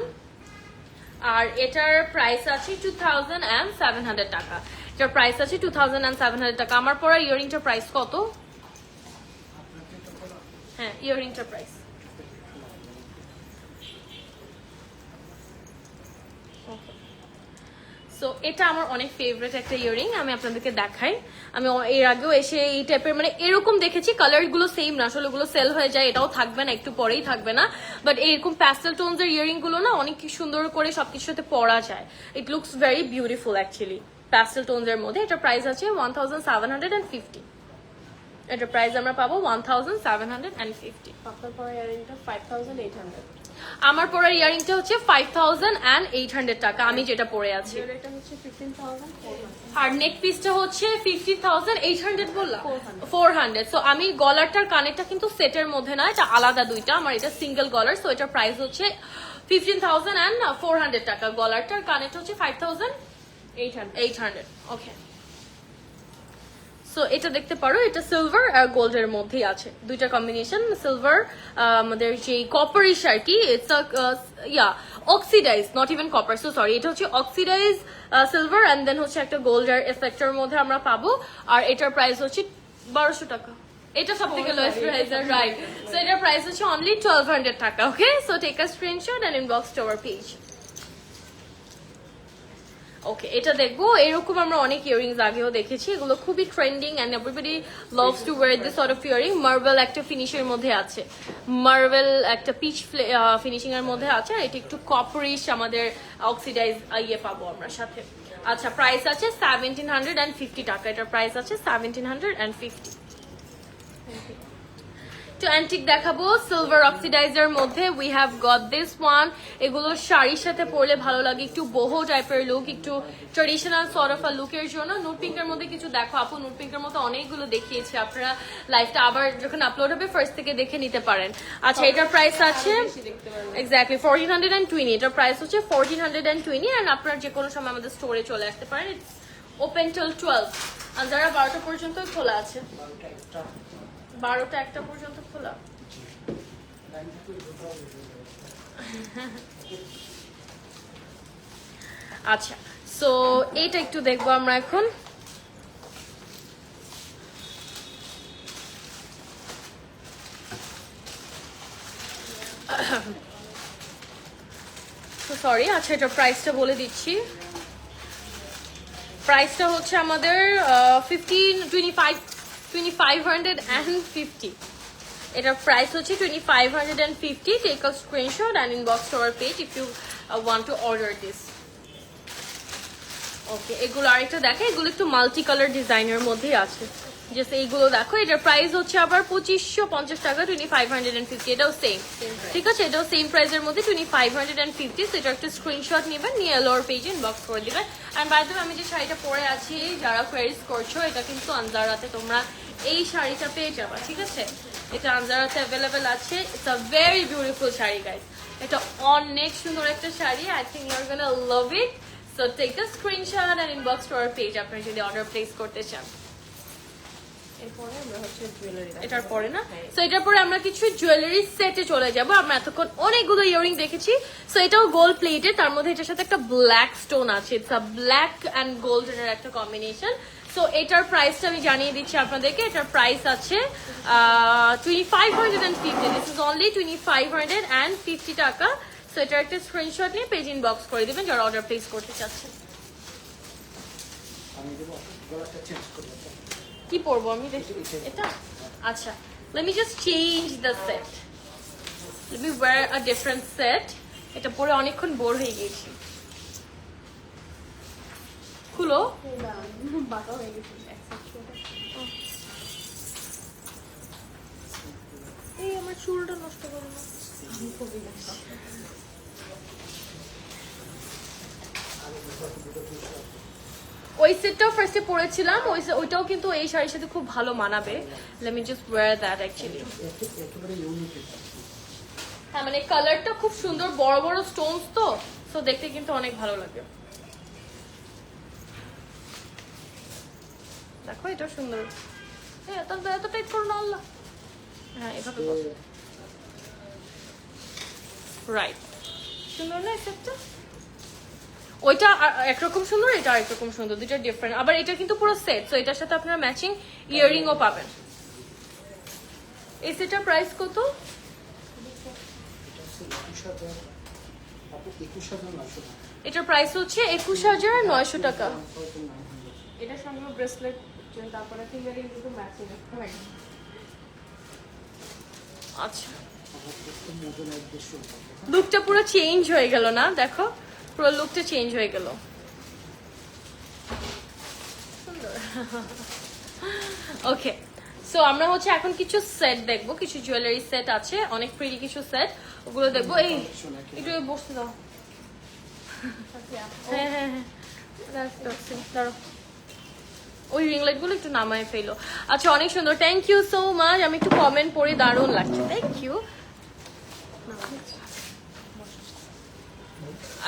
আর এটার প্রাইস আছে 2700 টাকা। এটার প্রাইস আছে 2700 টাকা। আমার পরা ইয়ারিংটার প্রাইস কত? হ্যাঁ, ইয়াররিংটার প্রাইস সো এটা আমার অনেক ফেভারিট একটা ইয়াররিং। আমি আপনাদেরকে দেখাই। আমি এর আগেও এসে এই টাইপের মানে এরকম দেখেছি, কালার গুলো সেম না, আসলে ওগুলো সেল হয়ে যায়, এটাও থাকবে না, একটু পরেই থাকবে না। বাট এরকম প্যাস্টেল টোনস এর ইয়াররিং গুলো না অনেক সুন্দর করে সবকিছুর সাথে পরা যায়। It looks very beautiful actually pastel tones এর মধ্যে। এটার প্রাইস আছে 1750। এটার প্রাইস আমরা পাবো 1750। আপনার পরে ইয়ারিংটা 5800। আমার পরার ইয়ারিংটা হচ্ছে 5800 টাকা, আমি যেটা পরে আছি। এটা হচ্ছে 15400। আর নেক পিসটা হচ্ছে 50800 বললাম, 400। সো আমি গলারটার কানেরটা কিন্তু সেটের মধ্যে না, এটা আলাদা দুইটা। আমার এটা সিঙ্গেল গলার। সো এটার প্রাইস হচ্ছে 15400 টাকা। গলারটার কানেরটা হচ্ছে 5800। ওকে, সো এটা দেখতে পারো, এটা সিলভার আর গোল্ডের মধ্যেই আছে, দুইটা কম্বিনেশন। সিলভার আমাদের যে কপারিশ আর কি, it's oxidise, not even copper, so sorry, এটা হচ্ছে অক্সিডাইজ সিলভার অ্যান্ড দেন হচ্ছে একটা গোল্ডের এফেক্টের মধ্যে আমরা পাবো। আর এটার প্রাইস হচ্ছে 1200 টাকা। এটা সব থেকে লোয়েস্ট প্রাইস, রাইট? সো এটার প্রাইস হচ্ছে অনলি 1200 টাকা। Okay, so take a screenshot and inbox to our page. Okay, এটা দেখবো। এরকম আমরা অনেক ইয়ারিংস আগেও দেখেছি, এগুলো খুবই trending and everybody loves to wear this sort of earring. Marble একটা ফিনিশের মধ্যে আছে, মার্বেল একটা পিচ ফিনিশিং এর মধ্যে আছে, আর এটা একটু কপারিশ আমাদের অক্সিডাইজ ইয়ে পাবো আমরা সাথে। আচ্ছা, প্রাইস আছে 1750 টাকা। এটার প্রাইস আছে 1750। তো অ্যান্টিক দেখাবো সিলভার অক্সিডাইজার মধ্যে। We have got this one. এগুলো শাড়ির সাথে পরলে ভালো লাগে, একটু বহু টাইপের লুক, একটু ট্রেডিশনাল সর্ট অফ আ লুকের জন্য। নুট পিঙ্কের মধ্যে কিছু দেখো আপু, নুট পিঙ্কের মধ্যে অনেকগুলো দেখিয়েছি, আপনারা লাইভটা আবার যখন আপলোড হবে ফার্স্ট থেকে দেখে নিতে পারেন। আচ্ছা, এটার প্রাইস আছে এক্স্যাক্টলি 1420। এটার প্রাইস হচ্ছে 1420 এন্ড আপনারা যে কোনো সময় আমাদের স্টোরে চলে আসতে পারেন। ইটস ওপেন টিল 12, আর যারা 12টা পর্যন্ত খোলা আছে, 12টা 1টা পর্যন্ত খোলা। আচ্ছা, সো এইটা একটু দেখবো আমরা এখন। সরি, আচ্ছা এটার প্রাইসটা বলে দিচ্ছি। প্রাইসটা হচ্ছে আমাদের 2550। এটার প্রাইস হচ্ছে 2550। Take a screenshot and inbox to our page if you want to order this. Okay, এগুলো আরেকটা দেখে, এগুলো একটু মাল্টি কালার ডিজাইনের মধ্যেই আছে। জাস্ট এইগুলো দেখো, এটার প্রাইস হচ্ছে আবার 2550 টাকা, 2550। এটাও সেম, ঠিক আছে? এটাও সেম প্রাইসের মধ্যে 2550। সো এটা একটা স্ক্রিনশট নেবেন, নিয়ে এলোর পেজে ইনবক্স করে দিবেন। অ্যান্ড বাই দ্য ওয়ে, আমি যে শাড়িটা পরে আছি, যারা কোয়ারিজ করছো, এটা কিন্তু আনজারাতে তোমরা এই শাড়িটা পেয়ে যাবা, ঠিক আছে? এটা আনজারাতে অ্যাভেলেবেল আছে। It's a very beautiful sari guys, এটা অনেক সুন্দর একটা sari. I think you are gonna love it. So take a screenshot and inbox to our page আপনারা যদি অর্ডার প্লেস করতে চান। এরপরে আমরা হচ্ছে জুয়েলারি এটার পরে না, সো এটার পরে আমরা কিছু জুয়েলারি সেটে চলে যাব। আমরা এতক্ষণ অনেকগুলো ইয়ারিং দেখেছি। সো এটাও গোল্ড প্লেটেড, তার মধ্যে এটার সাথে একটা ব্ল্যাক স্টোন আছে। ইটস আ ব্ল্যাক অ্যান্ড গোল্ডেনের একটা কম্বিনেশন। সো এটার প্রাইসটা আমি জানিয়ে দিচ্ছি আপনাদেরকে। এটার প্রাইস আছে 2550। দিস ইজ অনলি 2550 টাকা। সো এটার একটা স্ক্রিনশট নিয়ে পেজ ইনবক্স করে দিবেন যারা অর্ডার প্লেস করতে চাচ্ছেন। আমি দেবো, গলাটা চেঞ্জ করবো। কি পরবো আমি দেখি এটা? আচ্ছা, let me just change the set. Let me wear a different set. এটা পরে অনেকক্ষণ বোর হয়ে গেছি। খুলো। বাঁকা হয়ে গেছে এই আমার চুলটা নষ্ট করো না। ওই সেটটাও ফার্স্টে পরেছিলাম, ওইটাও কিন্তু এই শাড়ির সাথে খুব ভালো মানাবে। Let me just wear that actually. একেবারে ইউনিক। হ্যাঁ, মানে কালারটা খুব সুন্দর, বড় বড় স্টোনস তো, সো দেখতে কিন্তু অনেক ভালো লাগে। দেখো এটা সুন্দর। হ্যাঁ, তাহলে এত টাইট করো না আল্লাহ। হ্যাঁ, এভাবে বসো। রাইট, সুন্দর না এই সেটটা? ওইটা একরকম সুন্দর, এটা আরেকরকম সুন্দর, দুইটা ডিফারেন্ট। আবার এটা কিন্তু পুরো সেট, সো এটার সাথে আপনারা ম্যাচিং ইয়াররিংও পাবেন। এই সেটটার প্রাইস কত? এটার প্রাইস হচ্ছে 21900 টাকা। এটার সঙ্গে ব্রেসলেট, তারপরে ফিঙ্গারিং দুটো ম্যাচিং হয়। আচ্ছা, লুকটা পুরো চেঞ্জ হয়ে গেল না? দেখো, পুরো লুকটা চেঞ্জ হয়ে গেল। সুন্দর। ওকে, সো আমরা হচ্ছে এখন কিছু সেট দেখবো, কিছু জুয়েলারি সেট আছে, অনেক প্রিটি কিছু সেট, ওগুলো দেখবো। এই একটু বসতে দাও। হ্যাঁ হ্যাঁ হ্যাঁ, দাঁড়ো, ওই রিং লাইট গুলো একটু নামায় ফেলো। আচ্ছা, অনেক সুন্দর, থ্যাংক ইউ সো মাচ। আমি একটু কমেন্ট পড়ে, দারুণ লাগছে, থ্যাংক ইউ।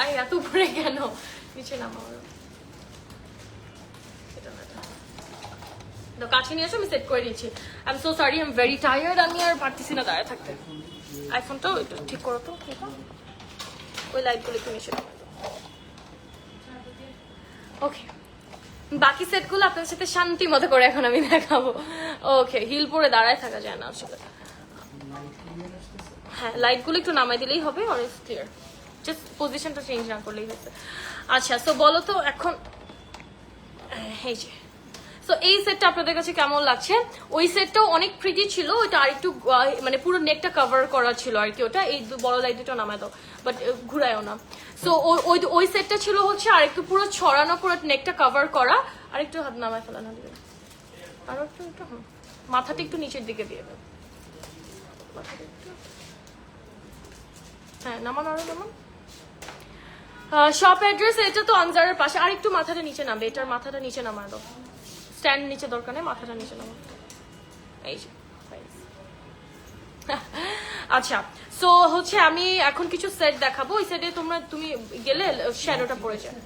আই এত উপরে কেন? নিচে নামাও। তো কাছে নিয়ে এসো, আমি সেট করে দিচ্ছি। I am so sorry, I am very tired, আমি আর পারতেছি না দাঁড়ায় থাকতে। আইফোনটাও একটু ঠিক করো তো, ওই লাইটগুলো একটু মিশে দাও। ওকে, বাকি সেটগুলো আপনাদের সাথে শান্তি মতো করে এখন আমি দেখাবো। ওকে, হিল পরে দাঁড়ায় থাকা যায় না আসলে। হ্যাঁ, লাইটগুলো একটু নামাই দিলেই হবে, আর ইটস ক্লিয়ার, জাস্ট পজিশনটা চেঞ্জ না করলেই হয়েছে। আচ্ছা, সো বলো তো এখন, এই যে, সো এই সেটটা আপনাদের কাছে কেমন লাগছে? ওই সেটটাও অনেক প্রিটি ছিল, ওইটা আরেকটু মানে পুরো নেকটা কভার করা ছিল আর কি, ওটা এই বড় লাইট দুটো নামায় দাও, বাট ঘুরায়ও না। সো ওই সেটটা ছিল হচ্ছে আরেকটু পুরো ছড়ানো, পুরো নেকটা কভার করা। আরেকটু হাত নামায় ফেলা না দিবে, আরো একটু মাথাটা একটু নিচের দিকে দিয়ে দেবে, হ্যাঁ নামান, আরো নামান। শপ অ্যাড্রেস এটা তো আনজারের পাশে, আর একটু মাথাটা নিচে নামবে, এটার মাথাটা নিচে নামায় দাও, স্ট্যান্ড নিচে দরকার নেই, মাথাটা নিচে নামা, এই যে। আচ্ছা, সো হচ্ছে আমি এখন কিছু সেট দেখাবো, ওই সেটে তুমি গেলে শ্যাডোটা পড়ে যায়।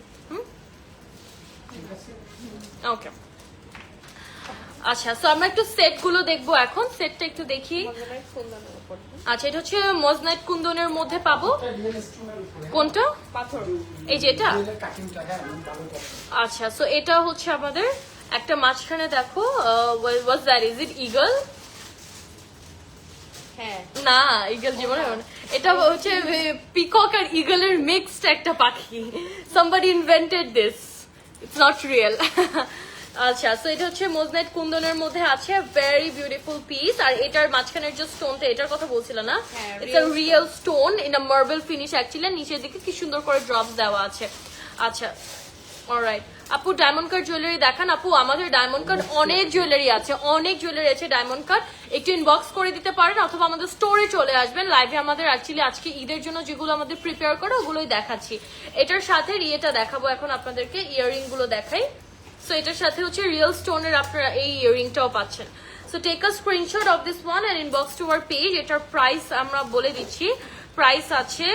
ওকে, আচ্ছা, সো আমরা একটু সেট গুলো দেখবো এখন, সেটটা একটু দেখি। আচ্ছা, এটা হচ্ছে মজনাইট কুন্দনের মধ্যে পাবো। কোনটা? পাথর, এই যে এটা। আচ্ছা, সো এটা হচ্ছে আমাদের একটা মাঝখানে দেখো, was that, is it eagle? হ্যাঁ না, ইগল জীবনে এটা হচ্ছে পিকক আর ইগলের মিক্সড একটা পাখি। somebody invented this, it's not real. আচ্ছা, সো এটা হচ্ছে মজনাইট কুন্দনের মধ্যে আছে, ভেরি বিউটিফুল পিস। আর এটার মাঝখানের যে স্টোনটা, এটার কথা বলছিল না, it's a real stone in a marble finish actually. নিচের দিকে কি সুন্দর করে ড্রপস দেওয়া আছে। আচ্ছা, অলরাইট আপু, ডায়মন্ড কাট জুয়েলারি দেখান। আপু, আমাদের ডায়মন্ড কাট অনেক জুয়েলারি আছে, অনেক জুয়েলারি আছে ডায়মন্ড কাট, একটু ইনবক্স করে দিতে পারেন অথবা আমাদের স্টোরে চলে আসবেন। লাইভে আমাদের অ্যাকচুয়ালি আজকে ঈদের জন্য যেগুলো আমাদের প্রিপেয়ার করা, ওগুলোই দেখাচ্ছি। এটার সাথে ইয়েটা দেখাবো এখন আপনাদেরকে, ইয়াররিং গুলো দেখাই। সো এটার সাথে হচ্ছে রিয়েল স্টোনের আপনারা এই ইয়াররিংটাও পাচ্ছেন। So take a screenshot of this one and inbox to our page. এটার প্রাইস আমরা বলে দিচ্ছি, প্রাইস আছে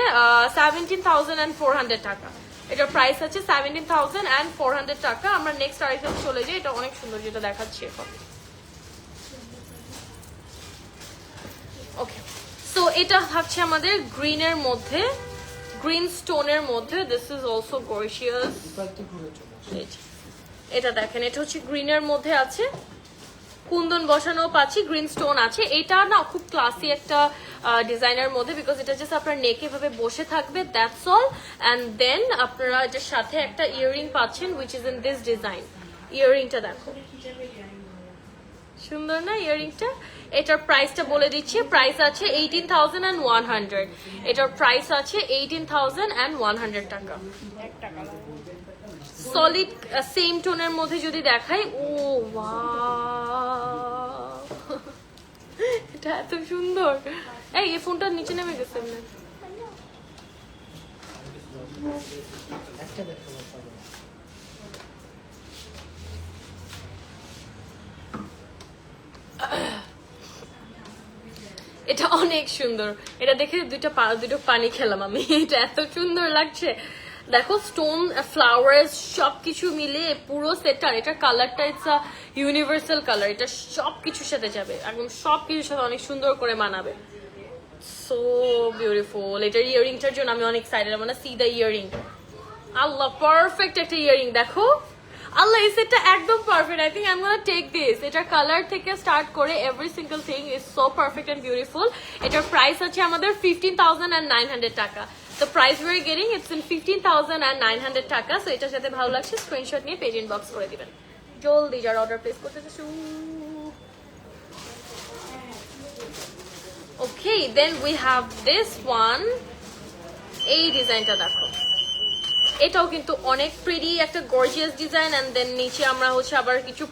17,400 টাকা। এটার প্রাইস আছে 17,400 টাকা। আমরা নেক্সট আইটেম চলে যাই, এটা অনেক সুন্দর যেটা দেখাচ্ছি এখন। ওকে, সো এটা থাকছে আমাদের গ্রিনের মধ্যে, গ্রিন স্টোনের মধ্যে। This is also gorgeous. এটা দেখেন, এটা হচ্ছে গ্রিনের মধ্যে আছে, কুন্দন বসানো পাচ্ছি, গ্রিন স্টোন আছে। এটা না খুব ক্লাসি একটা ডিজাইনের মধ্যে, বিকজ এটা জাস্ট আপনার নেকে ভাবে বসে থাকবে, দ্যাটস অল। অ্যান্ড দেন আপনারা এটার সাথে একটা ইয়াররিং পাচ্ছেন, which is in this design. ইয়াররিংটা দেখো, সুন্দর না ইয়াররিংটা? এটার প্রাইসটা বলে দিচ্ছি, প্রাইস আছে 18,100। এটার প্রাইস আছে 18,100 টাকা। সলিড সেম টোনের মধ্যে যদি দেখাই, ও ওয়াও, এটা এত সুন্দর। এই ফোনটা নিচে নেমে গেছে না? এটা অনেক সুন্দর, এটা দেখে দুটো পানি খেলাম আমি, এটা এত সুন্দর লাগছে। দেখো, স্টোন ফ্লাওয়ার্স সবকিছু মিলে পুরো সেটটা। এটার কালারটা ইটস আ ইউনিভার্সাল কালার, এটা সবকিছুর সাথে যাবে, একদম সবকিছুর সাথে অনেক সুন্দর করে মানাবে। So beautiful. এটার ইয়াররিংটার জন্য আমি অনেক এক্সাইটেড। মানে see the earring, Allah perfect একটা ইয়াররিং। দেখো আল্লাহ, এই সেটটা একদম perfect. I think I am gonna take this. এটার কালার থেকে স্টার্ট করে every single thing is so perfect and beautiful. এটার প্রাইস আছে আমাদের 15,900 টাকা। The price we're getting, it's in 15,900 টাকা। সো এটার সাথে ভালো লাগছে, স্ক্রিনশট নিয়ে পেজ ইনবক্স করে দিবেন জলদি, যারা অর্ডার প্লেস করতে চাচ্ছেন। Okay, then we have this one. এই ডিজাইনটা দেখো, এটাও কিন্তু অনেক প্রিটি একটা গর্জিয়াস ডিজাইন। এন্ড দেন নিচে আমরা হচ্ছে আবার কিছু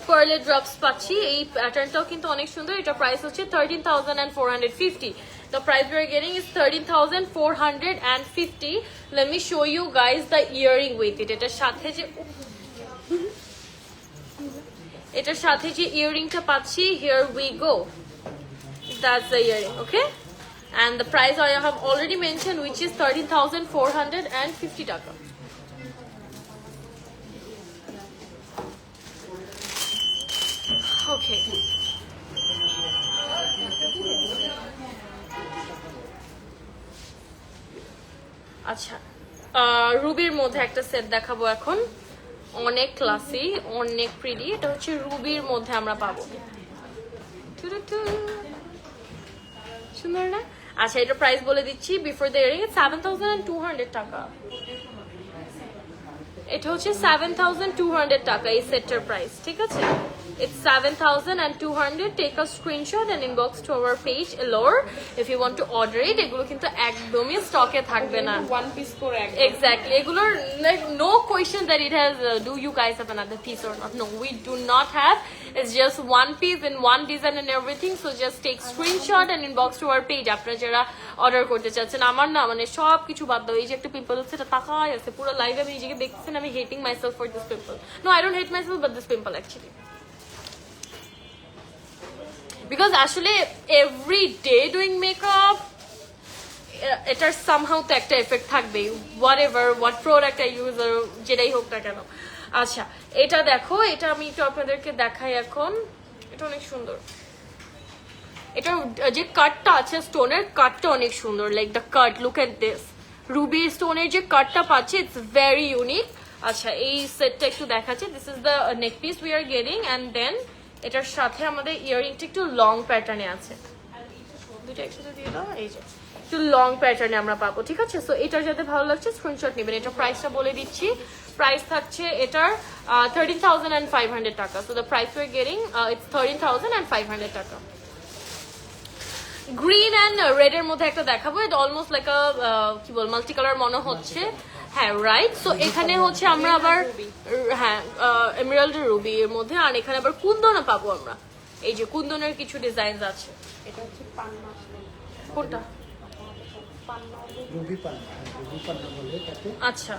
পার্লের ড্রপস পাচ্ছি। এই প্যাটার্নটাও কিন্তু অনেক সুন্দর। এটা প্রাইস হচ্ছে 13,450। The price we are getting is 13,450. Let me show you guys the earring with it. এটার সাথে যে earringটা পাচ্ছি, here we go. That's the earring, okay? And the price I have already mentioned, which is 13,450 টাকা। ওকে, আচ্ছা রুবির মধ্যে একটা set দেখাবো এখন, অনেক ক্লাসি, অনেক প্রিটি। এটা হচ্ছে রুবির মধ্যে আমরা পাবো, সুন্দর না? আচ্ছা এটা প্রাইস বলে দিচ্ছি বিফোর দ্য ইয়ারিং, 7,200 টাকা। এটা হচ্ছে 7,200 টাকা এই সেটটার প্রাইস, ঠিক আছে? It's 7,200. Take a screenshot and inbox to our page Allure if you want to order it. এগুলো কিন্তু একদমই স্টকে থাকবে না, ওয়ান পিস করে একদম। Exactly. এগুলোর like no question that it has. Do you guys have another piece or not? No, we do not have. It's just one piece in one design and everything. So just take screenshot and inbox to our page. আপনারা যারা order করতে চাচ্ছেন, আমার না মানে সব কিছু বাদ দাও। এই যে একটা পিম্পল হচ্ছে, এটা তাকায় আছে পুরো লাইভ, আমি নিজেকে দেখতেছেন, আমি hating myself for this pimple. No, I don't hate myself, but this pimple actually. Because আসলে every day doing makeup, এটার somehow তো একটা এফেক্ট থাকবেই, whatever what product I use or যেটাই হোক না কেন। আচ্ছা এটা দেখো, এটা আমি একটু আপনাদেরকে দেখাই এখন, এটা অনেক সুন্দর। এটা যে কাটটা আছে, স্টোনের কাটটা অনেক সুন্দর, like the cut, look at this, Ruby স্টোনের যে কাটটা পাচ্ছে, ইটস ভেরি ইউনিক। আচ্ছা এই সেটটা একটু দেখাচ্ছে, this is the neck piece we are getting, and then এটার সাথে আমাদের ইয়ারিংটা একটু লং প্যাটার্নে আছে, দুটো একসাথে দিয়ে দাও, এই যে একটু লং প্যাটার্নে আমরা পাবো, ঠিক আছে? সো এটার যাতে ভালো লাগছে স্ক্রিনশট নেবেন। এটা প্রাইসটা বলে দিচ্ছি, প্রাইস থাকছে এটার 13,500 টাকা। So the price we are getting it's 13,500 টাকা। গ্রিন অ্যান্ড রেড এর মধ্যে একটা দেখাবো, এটা অলমোস্ট লাইক কি বল মাল্টি কালার মনে হচ্ছে, হ্যাঁ রাইট। সো এখানে হচ্ছে আমরা আবার হ্যাঁ এমেরাল্ড রুবি এর মধ্যে, আর এখানে আবার কুন্দনও পাবো আমরা, এই যে কুন্দনের কিছু ডিজাইন আছে। এটা হচ্ছে পান্না, কোনটা? রুবি পান্না, রুবি পান্না বলে এটাকে। আচ্ছা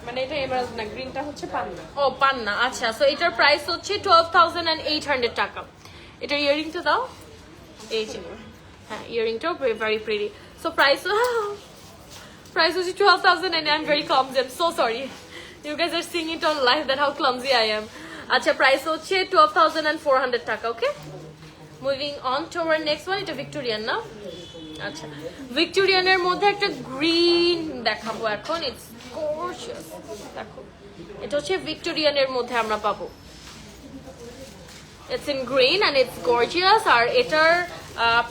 মানে এটা এমারাল্ড না, গ্রিনটা হচ্ছে পান্না। ও পান্না, আচ্ছা। সো এটার প্রাইস হচ্ছে 12,800 টাকা। এটার ইয়ারিংটা দাও, এই যে হ্যাঁ ইয়ারিংটাও very pretty. So price was 12,000 and I'm very clumsy. I'm so sorry. You guys are seeing it on live that how clumsy I am. Acha price হচ্ছে 12,400 টাকা, okay? Moving on to our next one, এটা Victorian না? আচ্ছা Victorian এর মধ্যে একটা green দেখাবো এখন, it's gorgeous. দেখো এটা হচ্ছে Victorian এর মধ্যে আমরা পাবো, it's in green and it's gorgeous, আর এটার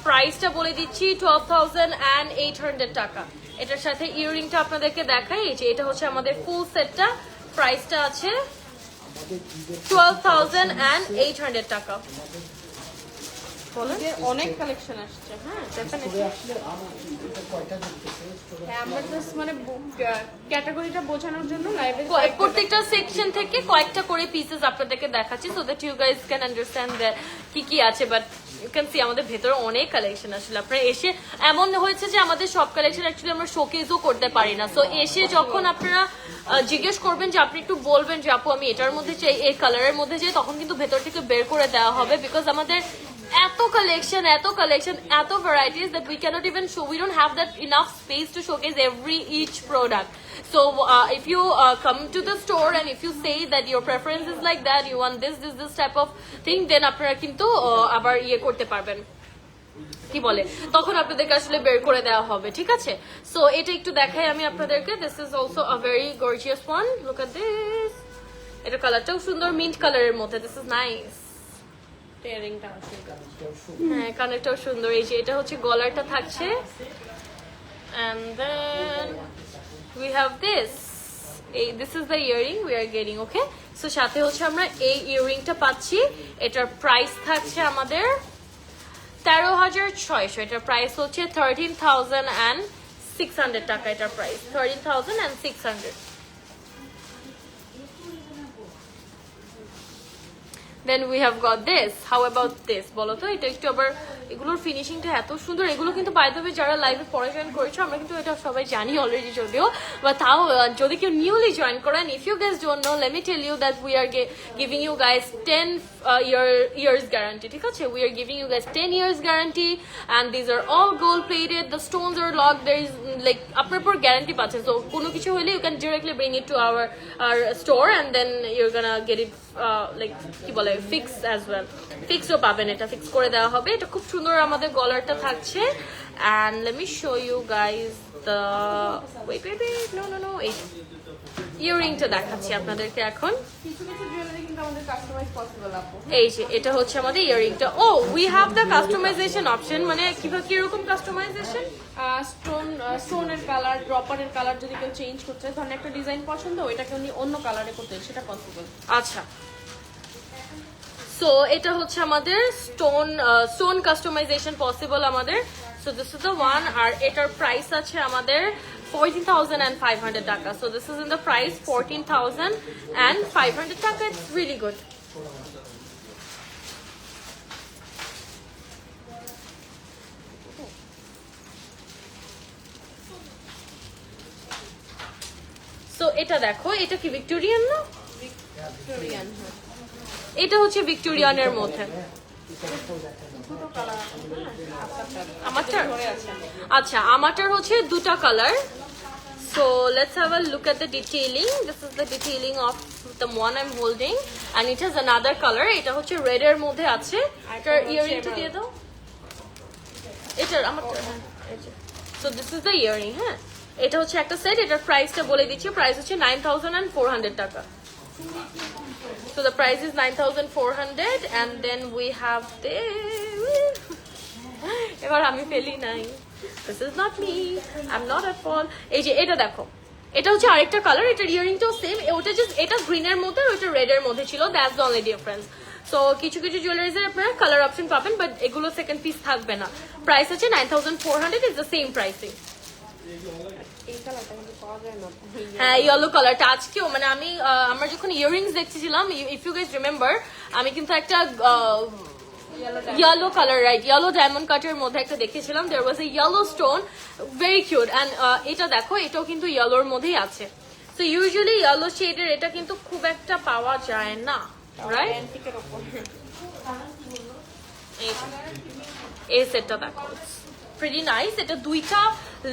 প্রাইসটা বলে দিচ্ছি 12,800 টাকা। এটার সাথে ইয়ারিংটা আপনাদেরকে দেখাই, যে এটা হচ্ছে আমাদের ফুল সেটটা, প্রাইসটা আছে 12,800 টাকা। অনেক কালেকশন আসছে, হ্যাঁ ডেফিনেটলি। আমরা জাস্ট মানে ক্যাটাগরিটা বোঝানোর জন্য লাইভে প্রত্যেকটা সেকশন থেকে কয়েকটা করে পিসেস আপনাদেরকে দেখাচ্ছি, so that you guys can understand that কি কি আছে। বাট ইউ ক্যান সি আমাদের ভেতরে অনেক কালেকশন আসলে, আপনারা এসে এমন হয়েছে যে আমাদের সব কালেকশন অ্যাকচুয়ালি আমরা শোকেসও করতে পারি না। সো এসে যখন আপনারা জিজ্ঞেস করবেন, যে আপনি একটু বলবেন যে আপু আমি এটার মধ্যে চাই, এই কালারের মধ্যে চাই, তখন কিন্তু ভেতর থেকে বের করে দেওয়া হবে, বিকজ আমাদের এত কালেকশন, এত varieties that we cannot even show. We don't have that enough space to showcase each product. So if you come to the store and if you say that your preference is like that, you want this type of thing, then আপনারা কিন্তু আবার ইয়ে করতে পারবেন, কি বলে, তখন আপনাদেরকে আসলে বের করে দেওয়া হবে, ঠিক আছে? সো এটা একটু দেখাই আমি আপনাদেরকে, this is also a very gorgeous one, look at this. এটা কালারটাও সুন্দর, মিন্ট কালারের মধ্যে, দিস ইজ নাইস। হ্যাঁ কানেরটাও সুন্দর, এই যে এটা হচ্ছে গলারটা থাকছে, and then we have this is the earring we are getting, okay? So সাথে হচ্ছে আমরা এই ইয়াররিংটা পাচ্ছি, এটার প্রাইস থাকছে আমাদের 13,600, এটার প্রাইস হচ্ছে 13,600 টাকা, এটার price 13,600। Then we have got this. How about this? বলো তো, এটা একটু আবার এগুলোর ফিনিশিংটা এত সুন্দর। এগুলো কিন্তু বাই দ্য ওয়ে যারা লাইভে পরে জয়েন করেছো আমরা কিন্তু এটা সবাই জানি অলরেডি, যদিও বা তাও যদি কেউ নিউলি জয়েন করেন, if you guys don't know, let me tell you that we are giving you guys 10 years guarantee, ঠিক আছে? We are giving you guys 10 years guarantee and these are all gold plated, the stones are locked, there is like আপনার পর guarantee পাচ্ছেন। So কোনো কিছু হলে you can directly bring it to our store and then you're gonna get it like কি বলে fix as well, ফিক্সও পাবেন, এটা ফিক্স করে দেওয়া হবে। এটা খুব সুন্দর আমাদের গলারটা থাকছে। and let me show you guys the wait no এই ইয়াররিংটা দেখাচ্ছি আপনাদেরকে এখন। কিছু কিছু জুয়েলারি কিন্তু আমাদের কাস্টমাইজ পসিবল আপু। এই যে এটা হচ্ছে আমাদের ইয়াররিংটা। ও we have the customization option, মানে কিরকম কাস্টমাইজেশন? স্টোনের কালার, ড্রপারের কালার যদি কেউ চেঞ্জ করতে চায়, ধরেন একটা ডিজাইন পছন্দ ওইটাকে উনি অন্য কালারে করতে, সেটা পসিবল। আচ্ছা, সো এটা হচ্ছে আমাদের স্টোন কাস্টমাইজেশন পসিবল আমাদের। So this is the one, আর এটার প্রাইস আছে আমাদের 14,500 টাকা। So this is in the price 14,500 টাকা। It's really good. সো এটা দেখো, এটা কি ভিক্টোরিয়ান না? ভিক্টোরিয়ান, হ্যাঁ। এটা হচ্ছে ভিক্টোরিয়ানের মধ্যে। আমারটা আচ্ছা, আমারটার হচ্ছে দুটা colour. So let's have a look at the detailing. This is the detailing of the one I am holding and it has another colour. এটা হচ্ছে রেড এর মধ্যে আছে। এটার ইয়াররিংটা দিয়ে দাও। এটার আমারটা, so this is the earring. হ্যাঁ, এটা হচ্ছে একটা সেট। এটার প্রাইসটা বলে দিচ্ছি, প্রাইস হচ্ছে 9,400 টাকা। So the price is 9,400 and then we have this. এবার আমি ফেলি নাই। This is not me. I'm not at fault. এই যে এটা দেখো, এটা হচ্ছে আরেকটা কালার। এটার ইয়াররিংটাও সেম। ওটা জাস্ট এটা গ্রিনের মধ্যে, ওটা রেড এর মধ্যে ছিল। That's the only difference. So কিছু কিছু জুয়েলারিজ এর আপনারা কালার অপশন পাবেন, বাট এগুলো সেকেন্ড পিস থাকবে না। প্রাইস আছে 9,400, ইজ দ্য সেম প্রাইসিং। এই কালারটা কিন্তু পাওয়া যায় না। হ্যাঁ, ইয়েলো কালারটা আজকেও, মানে আমি আমরা যখন ইয়াররিংস দেখতেছিলাম, ইফ ইউ গাইস রিমেম্বার, আমি কিন্তু একটা yellow colour, right, yellow diamond কাটের মধ্যে একটা দেখেছিলাম। There was a yellow stone, very cute. And এটা দেখো, এটাও কিন্তু ইয়েলোর মধ্যেই আছে। সো ইউজুয়ালি ইয়েলো শেডের এটা কিন্তু খুব একটা পাওয়া যায় না, রাইট? অ্যান্টিকের উপর এই সেটটা দেখো, প্রিটি নাইস। এটা দুইটা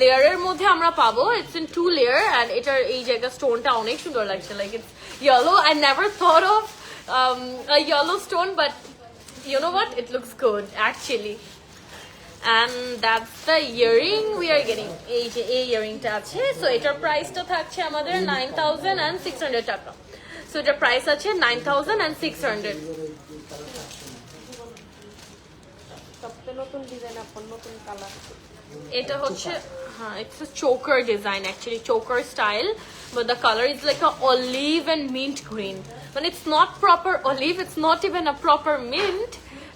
লেয়ারের মধ্যে আমরা পাবো। ইটস ইন 2 লেয়ার এন্ড এটার এই জায়গা স্টোনটা অনেক সুন্দর লাগছে। Like it's yellow. I never thought of a yellow stone, but you know what, it looks good actually. And that's the earring we are getting. এই যে এই ইয়াররিংটা আছে। সো এটার প্রাইসটা থাকছে আমাদের 9,600 টাকা। সো এটার প্রাইস আছে 9,600। সবচেয়ে নতুন ডিজাইন, আপনার নতুন কালার। এটা হচ্ছে, হ্যাঁ, it's a choker design actually, choker style, but the color is like a olive and mint green. But it's not proper olive, it's not even a proper mint,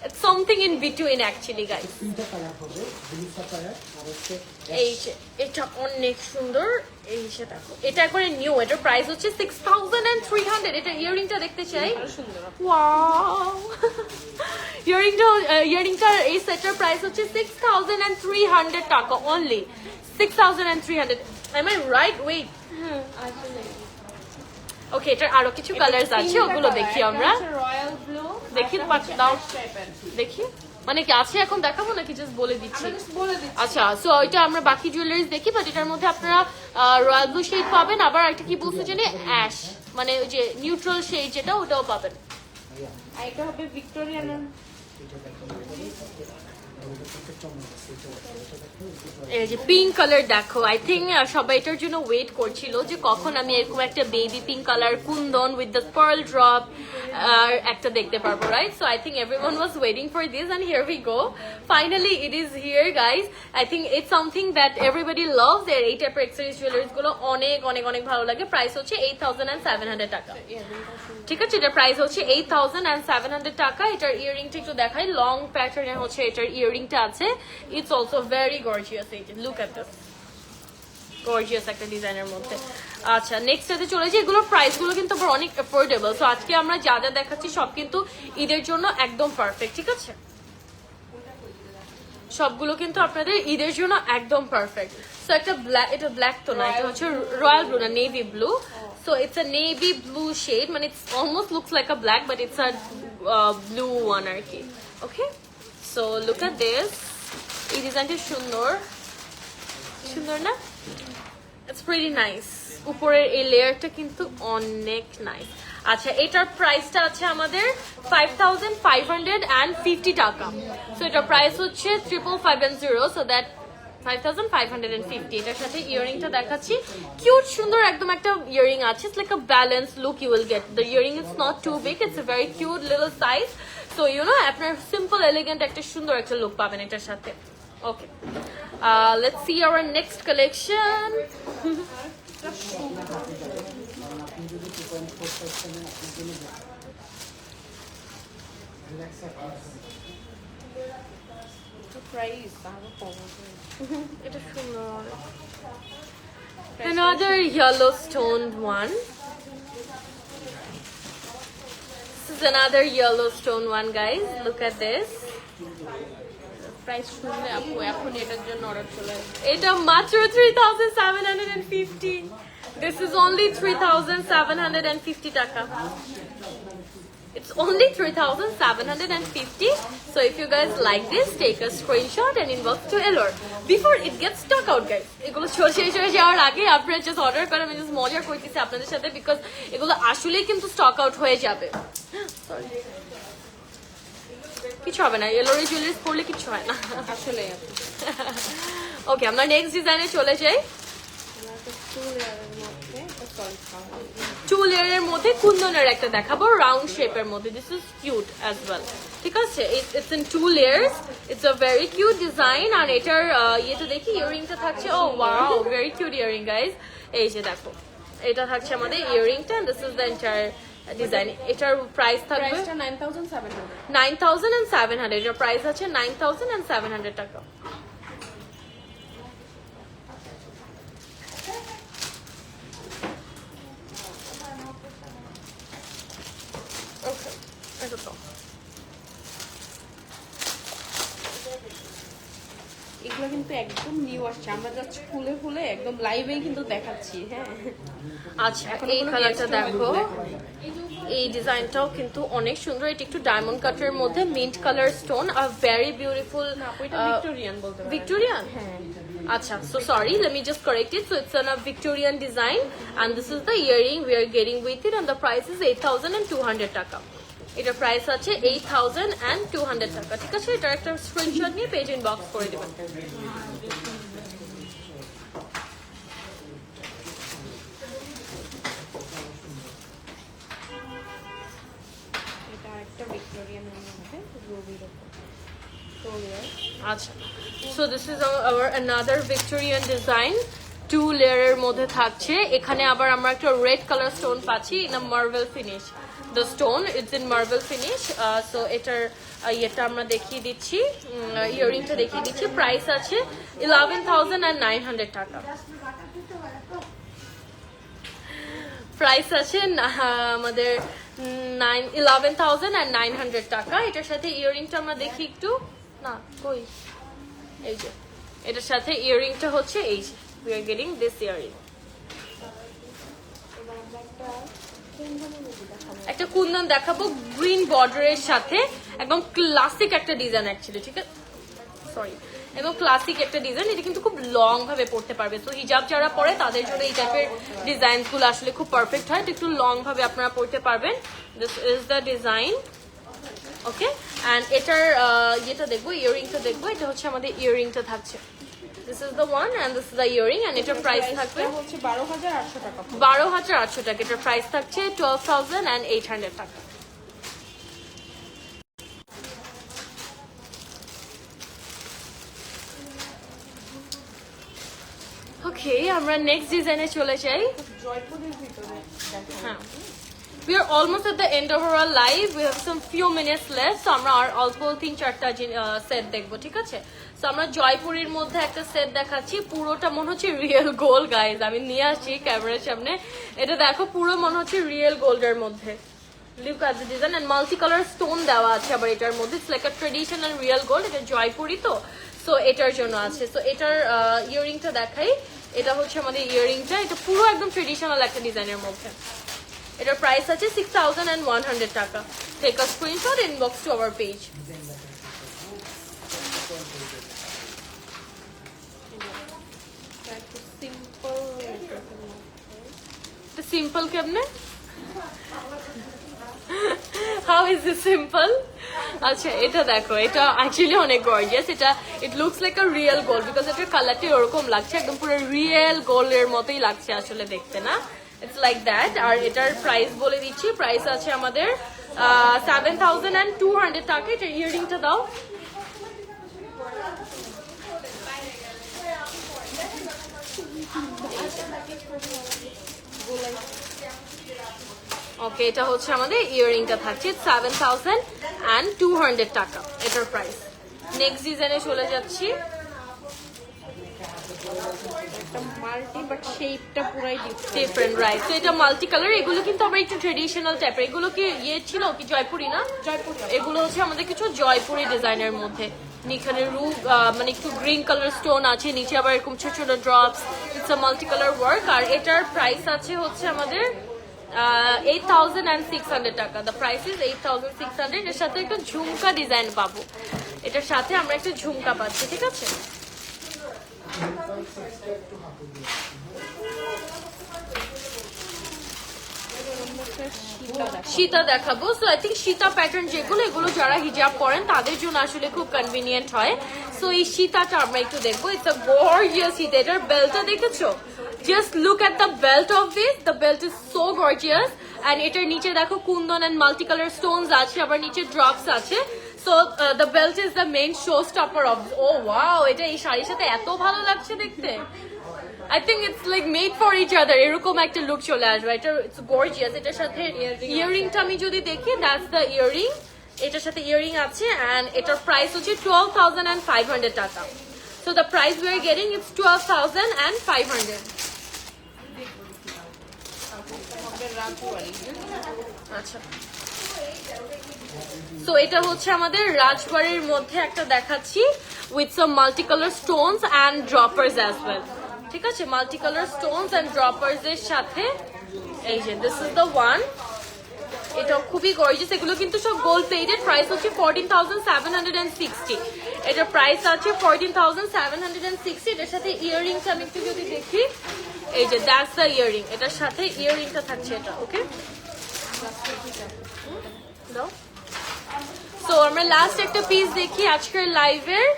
it's something in between actually, guys. তিনটা colour হবে, blue Sapphire আর হচ্ছে এই যে এটা অনেক সুন্দর। এই যে দেখো, এটা একবারে নিউ। এটার প্রাইস হচ্ছে 6,300। এটা ইয়াররিংটা দেখতে চাই। সুন্দর। ওয়াও, ইয়াররিংটার এই সেটটার প্রাইস হচ্ছে 6,300 টাকা only. 6,300। Am I right? Wait. ওকে, এটার আরো কিছু কালার্স আছে, ওগুলো দেখি আমরা। রয়্যাল ব্লু, দেখি দাও, দেখি মানে কি আছে এখন দেখাবো নাকি জাস্ট বলে দিচ্ছি? বলে দিচ্ছি। আচ্ছা, সো এটা আমরা বাকি জুয়েলারিজ দেখি, বাট এটার মধ্যে আপনারা রয়্যাল ব্লু শেড পাবেন, আবার একটা কি বলছে জানি অ্যাশ, মানে ওই যে নিউট্রাল শেড যেটা, ওটাও পাবেন। আর এটা হবে ভিক্টোরিয়ান। এই যে পিঙ্ক কালার দেখো, আই থিঙ্ক সবাই এটার জন্য ওয়েট করছিল যে কখন আমি এরকম একটা baby pink colour kundan with the pearl drop একটা দেখতে পারবো, right? So I think everyone was waiting for this and here we go. Finally it is here, guys. I think it's something that everybody loves. এর এই টাইপের accessories jewelleries গুলো অনেক অনেক অনেক ভালো লাগে। প্রাইস হচ্ছে 8,700 টাকা। ঠিক আছে, এটার প্রাইস হচ্ছে 8,700 টাকা। এটার ইয়াররিংটা একটু দেখাই, লং প্যাটার্নে হচ্ছে এটার ইয়াররিংটা আছে। It's also very gorgeous. Look at this, gorgeous একটা ডিজাইনের মধ্যে। আচ্ছা, নেক্সট এতে চলে যাই। এগুলোর প্রাইস গুলো কিন্তু আবার অনেক অ্যাফোর্ডেবল। সো আজকে আমরা যা যা দেখাচ্ছি সব কিন্তু ঈদের জন্য একদম পারফেক্ট। ঠিক আছে, সবগুলো কিন্তু আপনাদের ঈদের জন্য একদম পারফেক্ট। সো একটা ব্ল্যাক, এটা ব্ল্যাক তো না, এটা হচ্ছে রয়্যাল ব্লু না navy blue. So it's a navy blue shade, মানে it's almost looks like a black but it's a blue one আর কি। Okay, so look at this. এই ডিজাইনটা সুন্দর সুন্দর না? It's pretty nice. উপরের এই লেয়ারটা কিন্তু অনেক নাইস। আচ্ছা, এটার প্রাইসটা আছে আমাদের 5550 টাকা। সো এটার প্রাইস হচ্ছে 5550, সো দ্যাট 5550। এটার সাথে ইয়ারিংটা দেখাচ্ছি, কিউট সুন্দর একদম একটা ইয়ারিং আছে। It's like a balance look you will get. The earring is not too big, it's a very cute little size. So you know, আপনার সিম্পল এলিগেন্ট একটা সুন্দর একটা লুক পাবেন এটার সাথে। ওকে, let's see our next collection. আপনি যদি 2.4 সেকশনে আপনার জন্য রিল্যাক্স প্রাইস আরো কম আছে। এটা সুন্দর। Another yellow stoned one. This is another yellow stone one, guys. Look at this. Price শুনলে আপু এখন এটার জন্য অর্ডার চলে আসবে। এটা মাত্র 3750. This is only 3750 টাকা. It's only 3750. So if you guys like this, take a screenshot and inbox to Elor before it gets stuck out, guys. এগুলো শেষ হয়ে যাওয়ার আগে আপনারা জাস্ট অর্ডার করেন। আমি জাস্ট মজা করতেছি আপনাদের সাথে, বিকজ এগুলো আসলেই কিন্তু স্টক আউট হয়ে যাবে। সরি, কিছু হবে না, এলোরে জুয়েলারিজ পরলে কিছু হয় না আসলে ওকে, আমরা নেক্সট ডিজাইনে চলে যাই। টু লেয়ারের মধ্যে কুন্দনের একটা দেখাবো, রাউন্ড শেপের মধ্যে। This is cute as well, ঠিক আছে? It's in 2 layers, it's a very cute design. আর এটার ইয়েটা দেখি, ইয়ারিংটা থাকছে। Oh wow, very cute earring guys. এই যে দেখো, এটা থাকছে আমাদের ইয়ারিংটা। This is the entire design. এটার প্রাইস থাকবে 9700। এটার প্রাইস আছে 9700 টাকা। ওকে, এটা তো এগুলো কিন্তু একদম নিউ আসছে, আমরা জাস্ট ফুলে ফুলে একদম লাইভেই কিন্তু দেখাচ্ছি। হ্যাঁ, আচ্ছা, এই কালারটা দেখো, এই ডিজাইনটাও কিন্তু অনেক সুন্দর। এটা একটু ডায়মন্ড কাটের মধ্যে mint colour stone, are very beautiful. ওইটা ভিক্টোরিয়ান বলতে পারেন। ভিক্টোরিয়ান? হ্যাঁ। Acha, so sorry, let me just correct it. So it's on a Victorian design, and this is the earring we are getting with it, and the price is 8200 টাকা. এটার price আছে 8200 টাকা, ঠিক আছে? এটা একটা স্ক্রিনশট নিয়ে পেজ ইনবক্স করে দিবেন। এটা একটা ভিক্টোরিয়ানের মধ্যে রুবির উপর। আচ্ছা, so this is our another Victorian design, 2 লেয়ারের মধ্যে থাকছে। এখানে আবার আমরা একটা রেড কালার স্টোন পাচ্ছি in a marble finish. The stone it's in marble finish. So এটার ইয়েটা আমরা দেখিয়ে দিচ্ছি, ইয়ারিংটা দেখিয়ে দিচ্ছি। প্রাইস আছে 11900 টাকা। প্রাইস আছে আমাদের 11900 টাকা। এটার সাথে ইয়ারিংটা আমরা দেখি একটু, না কই, এই যে এটার সাথে ইয়ারিংটা হচ্ছে এই যে, we are getting this earring. একটা কুন্দন দেখাবো গ্রিন বর্ডারের সাথে, একদম ক্লাসিক একটা ডিজাইন অ্যাকচুয়ালি, ঠিক আছে? সরি, একদম ক্লাসিক একটা ডিজাইন। এটা কিন্তু খুব লং ভাবে পড়তে পারবে, তো হিজাব যারা পরে তাদের জন্য এই টাইপের ডিজাইন গুলো আসলে খুব পারফেক্ট হয়। একটু লং ভাবে আপনারা পড়তে পারবেন। This is the design. Okay, and এটার ইয়েটা দেখবো, ইয়ারিংটা দেখবো। এটা হচ্ছে আমাদের ইয়ারিংটা থাকছে, this is the one, and this is the earring, and এটার প্রাইস থাকবে হচ্ছে 12800 টাকা। 12800 টাকা। এটার প্রাইস থাকছে 12800 টাকা। ওকে, আমরা নেক্সট ডিজাইনে চলে যাই। জয়পুরের ভিতরে হ্যাঁ, we are almost at the end of our live. We have some few minutes left, so আমরা আর অল্প 3-4টা সেট দেখবো, ঠিক আছে? সো আমরা জয়পুরের মধ্যে একটা সেট দেখাচ্ছি, পুরোটা মনে হচ্ছে রিয়েল গোল্ড গাইজ। আমি নিয়ে আসছি ক্যামেরার সামনে, এটা দেখো, পুরো মনে হচ্ছে রিয়েল গোল্ডের মধ্যে। Look at the design, and multi colour stone দেওয়া আছে আবার এটার মধ্যে। It's like a traditional real gold. এটা জয়পুরি তো, সো এটার জন্য আছে। সো এটার ইয়াররিংটা দেখাই, এটা হচ্ছে আমাদের ইয়াররিংটা, এটা পুরো একদম ট্রেডিশনাল একটা ডিজাইনের মধ্যে। এটার প্রাইস আছে 6100 টাকা। Take a screenshot, inbox to our page. Simple কেমনে? How is this simple? আচ্ছা এটা দেখো, এটা অ্যাকচুয়ালি অনেক গর্জিয়াস। এটা it looks like a real gold, because এটার কালারটা ওরকম লাগছে, একদম পুরো রিয়েল গোল্ডের মতোই লাগছে আসলে দেখতে, না? It's like that. আর এটার প্রাইস বলে দিচ্ছি, প্রাইস আছে আমাদের 7200 টাকা। এটার ইয়াররিংটা দাও। ওকে, এটা হচ্ছে আমাদের ইয়াররিংটা থাকছে 7200 টাকা এটার প্রাইস। নেক্সট ডিজাইনে চলে যাচ্ছি। মাল্টি বাট শেপটা পুরাই ডিফারেন্ট, রাইট? তো এটা মাল্টি কালার। এগুলো কিন্তু আমরা একটু ট্রেডিশনাল টাইপের, এগুলো কি ইয়ে ছিল কি জয়পুরি, না? জয়পুরি। এগুলো হচ্ছে আমাদের কিছু জয়পুরি ডিজাইনের মধ্যে। এখানে মানে একটু গ্রিন কালার স্টোন আছে, নিচে আবার এরকম ছোট ছোট drops. It's a multi colour work. আর এটার প্রাইস আছে হচ্ছে আমাদের 8600 টাকা। The price is 8600। এর সাথে একটা ঝুমকা ডিজাইন পাবো, এটার সাথে আমরা একটা ঝুমকা পাচ্ছি, ঠিক আছে? সীতা দেখাবো। So I think Sita pattern যেগুলো, এগুলো যারা হিজাব পরেন তাদের জন্য আসলে খুব কনভিনিয়েন্ট হয়। সো এই সীতাটা আমরা একটু দেখবো। ইটস আ গর্জিয়াস সীতা। এটার বেল্টটা দেখেছো? Just look at the belt of this, the belt is so gorgeous. And এটার নিচে দেখো kundan and multi colour stones আছে, আবার নিচে ড্রপস আছে। So the belt is the main show stopper of. Oh wow, এটা এই শাড়ির সাথে এত ভালো লাগছে দেখতে। I think it's like made for each other. এরকম একটা লুক চলে আসবে। এটা ইটস গর্জিয়াস। এটার সাথে ইয়াররিংটা আমি যদি দেখি, দ্যাটস দ্য ইয়াররিং। এটার সাথে ইয়াররিং আছে এন্ড এটার প্রাইস হচ্ছে 12500 টাকা। So the price we are getting it's 12500। আচ্ছা, সো এটা হচ্ছে আমাদের রাজবাড়ির মধ্যে একটা দেখাচ্ছি with some multi colour stones and droppers as well, ঠিক আছে? Multi colour stones and droppers এর সাথে এই যে দিস ইজ দ্য ওয়ান। এটা খুবই গর্জিয়াস। এগুলো কিন্তু সব গোল্ড প্লেটেড। প্রাইস হচ্ছে 14760। এটার প্রাইস আছে 14760। এটার সাথে ইয়াররিংস আমি একটু যদি দেখি, এই যে দ্যাটস দ্য ইয়াররিং। এটার সাথে ইয়াররিংটা থাকছে এটা। ওকে, সো আমরা লাস্ট একটা পিস দেখি আজকের লাইভের।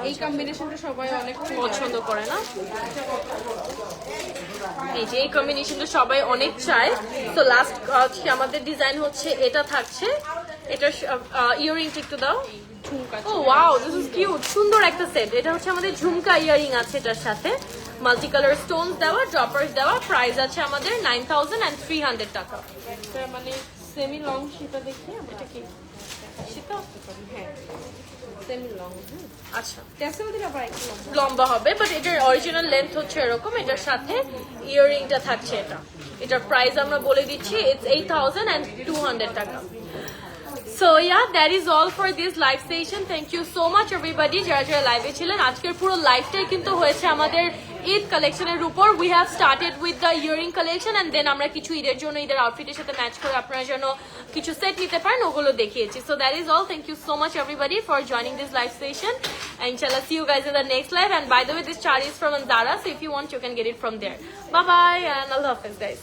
এই কম্বিনেশনটা সবাই অনেক পছন্দ করে, না? এই যে এই কম্বিনেশনটা সবাই অনেক চায়। তো লাস্ট আমাদের ডিজাইন হচ্ছে এটা থাকছে। এটার ইয়াররিংটা একটু দাও। ও ওয়াও, দিস ইজ কিউট। সুন্দর একটা সেট। এটা হচ্ছে আমাদের ঝুমকা ইয়াররিং আছে এটার সাথে, মাল্টি কালার স্টোনস দেওয়া, ড্রপার্স দেওয়া। প্রাইস আছে আমাদের 9300 টাকা। মানে সেমি লং সেটা দেখি। এটা কি সেটা? হ্যাঁ, সেমি লং। আচ্ছা, ট্যাসেল দিলে আবার একটু লম্বা হবে, বাট এটার অরিজিনাল লেন্থ হচ্ছে এরকম। এটার সাথে ইয়াররিংটা থাকছে এটা। এটার প্রাইস আমরা বলে দিচ্ছি, ইটস 8200 টাকা। So yeah, that is all for this live session. Thank you so much everybody যারা যারা লাইভে ছিলেন। আজকের পুরো লাইভটাই কিন্তু হয়েছে আমাদের ঈদ কালেকশনের উপর। We have started with the earring collection and then আমরা কিছু ঈদের জন্য ঈদের আউটফিটের সাথে ম্যাচ করে আপনারা যেন কিছু সেট নিতে পারেন ওগুলো দেখিয়েছি। So that is all. Thank you so much everybody for joining this live session. And inshallah see you guys in the next live. And by the way, this chart is from Zara, so if you want you can get it from there. Bye bye and Allah Hafiz guys.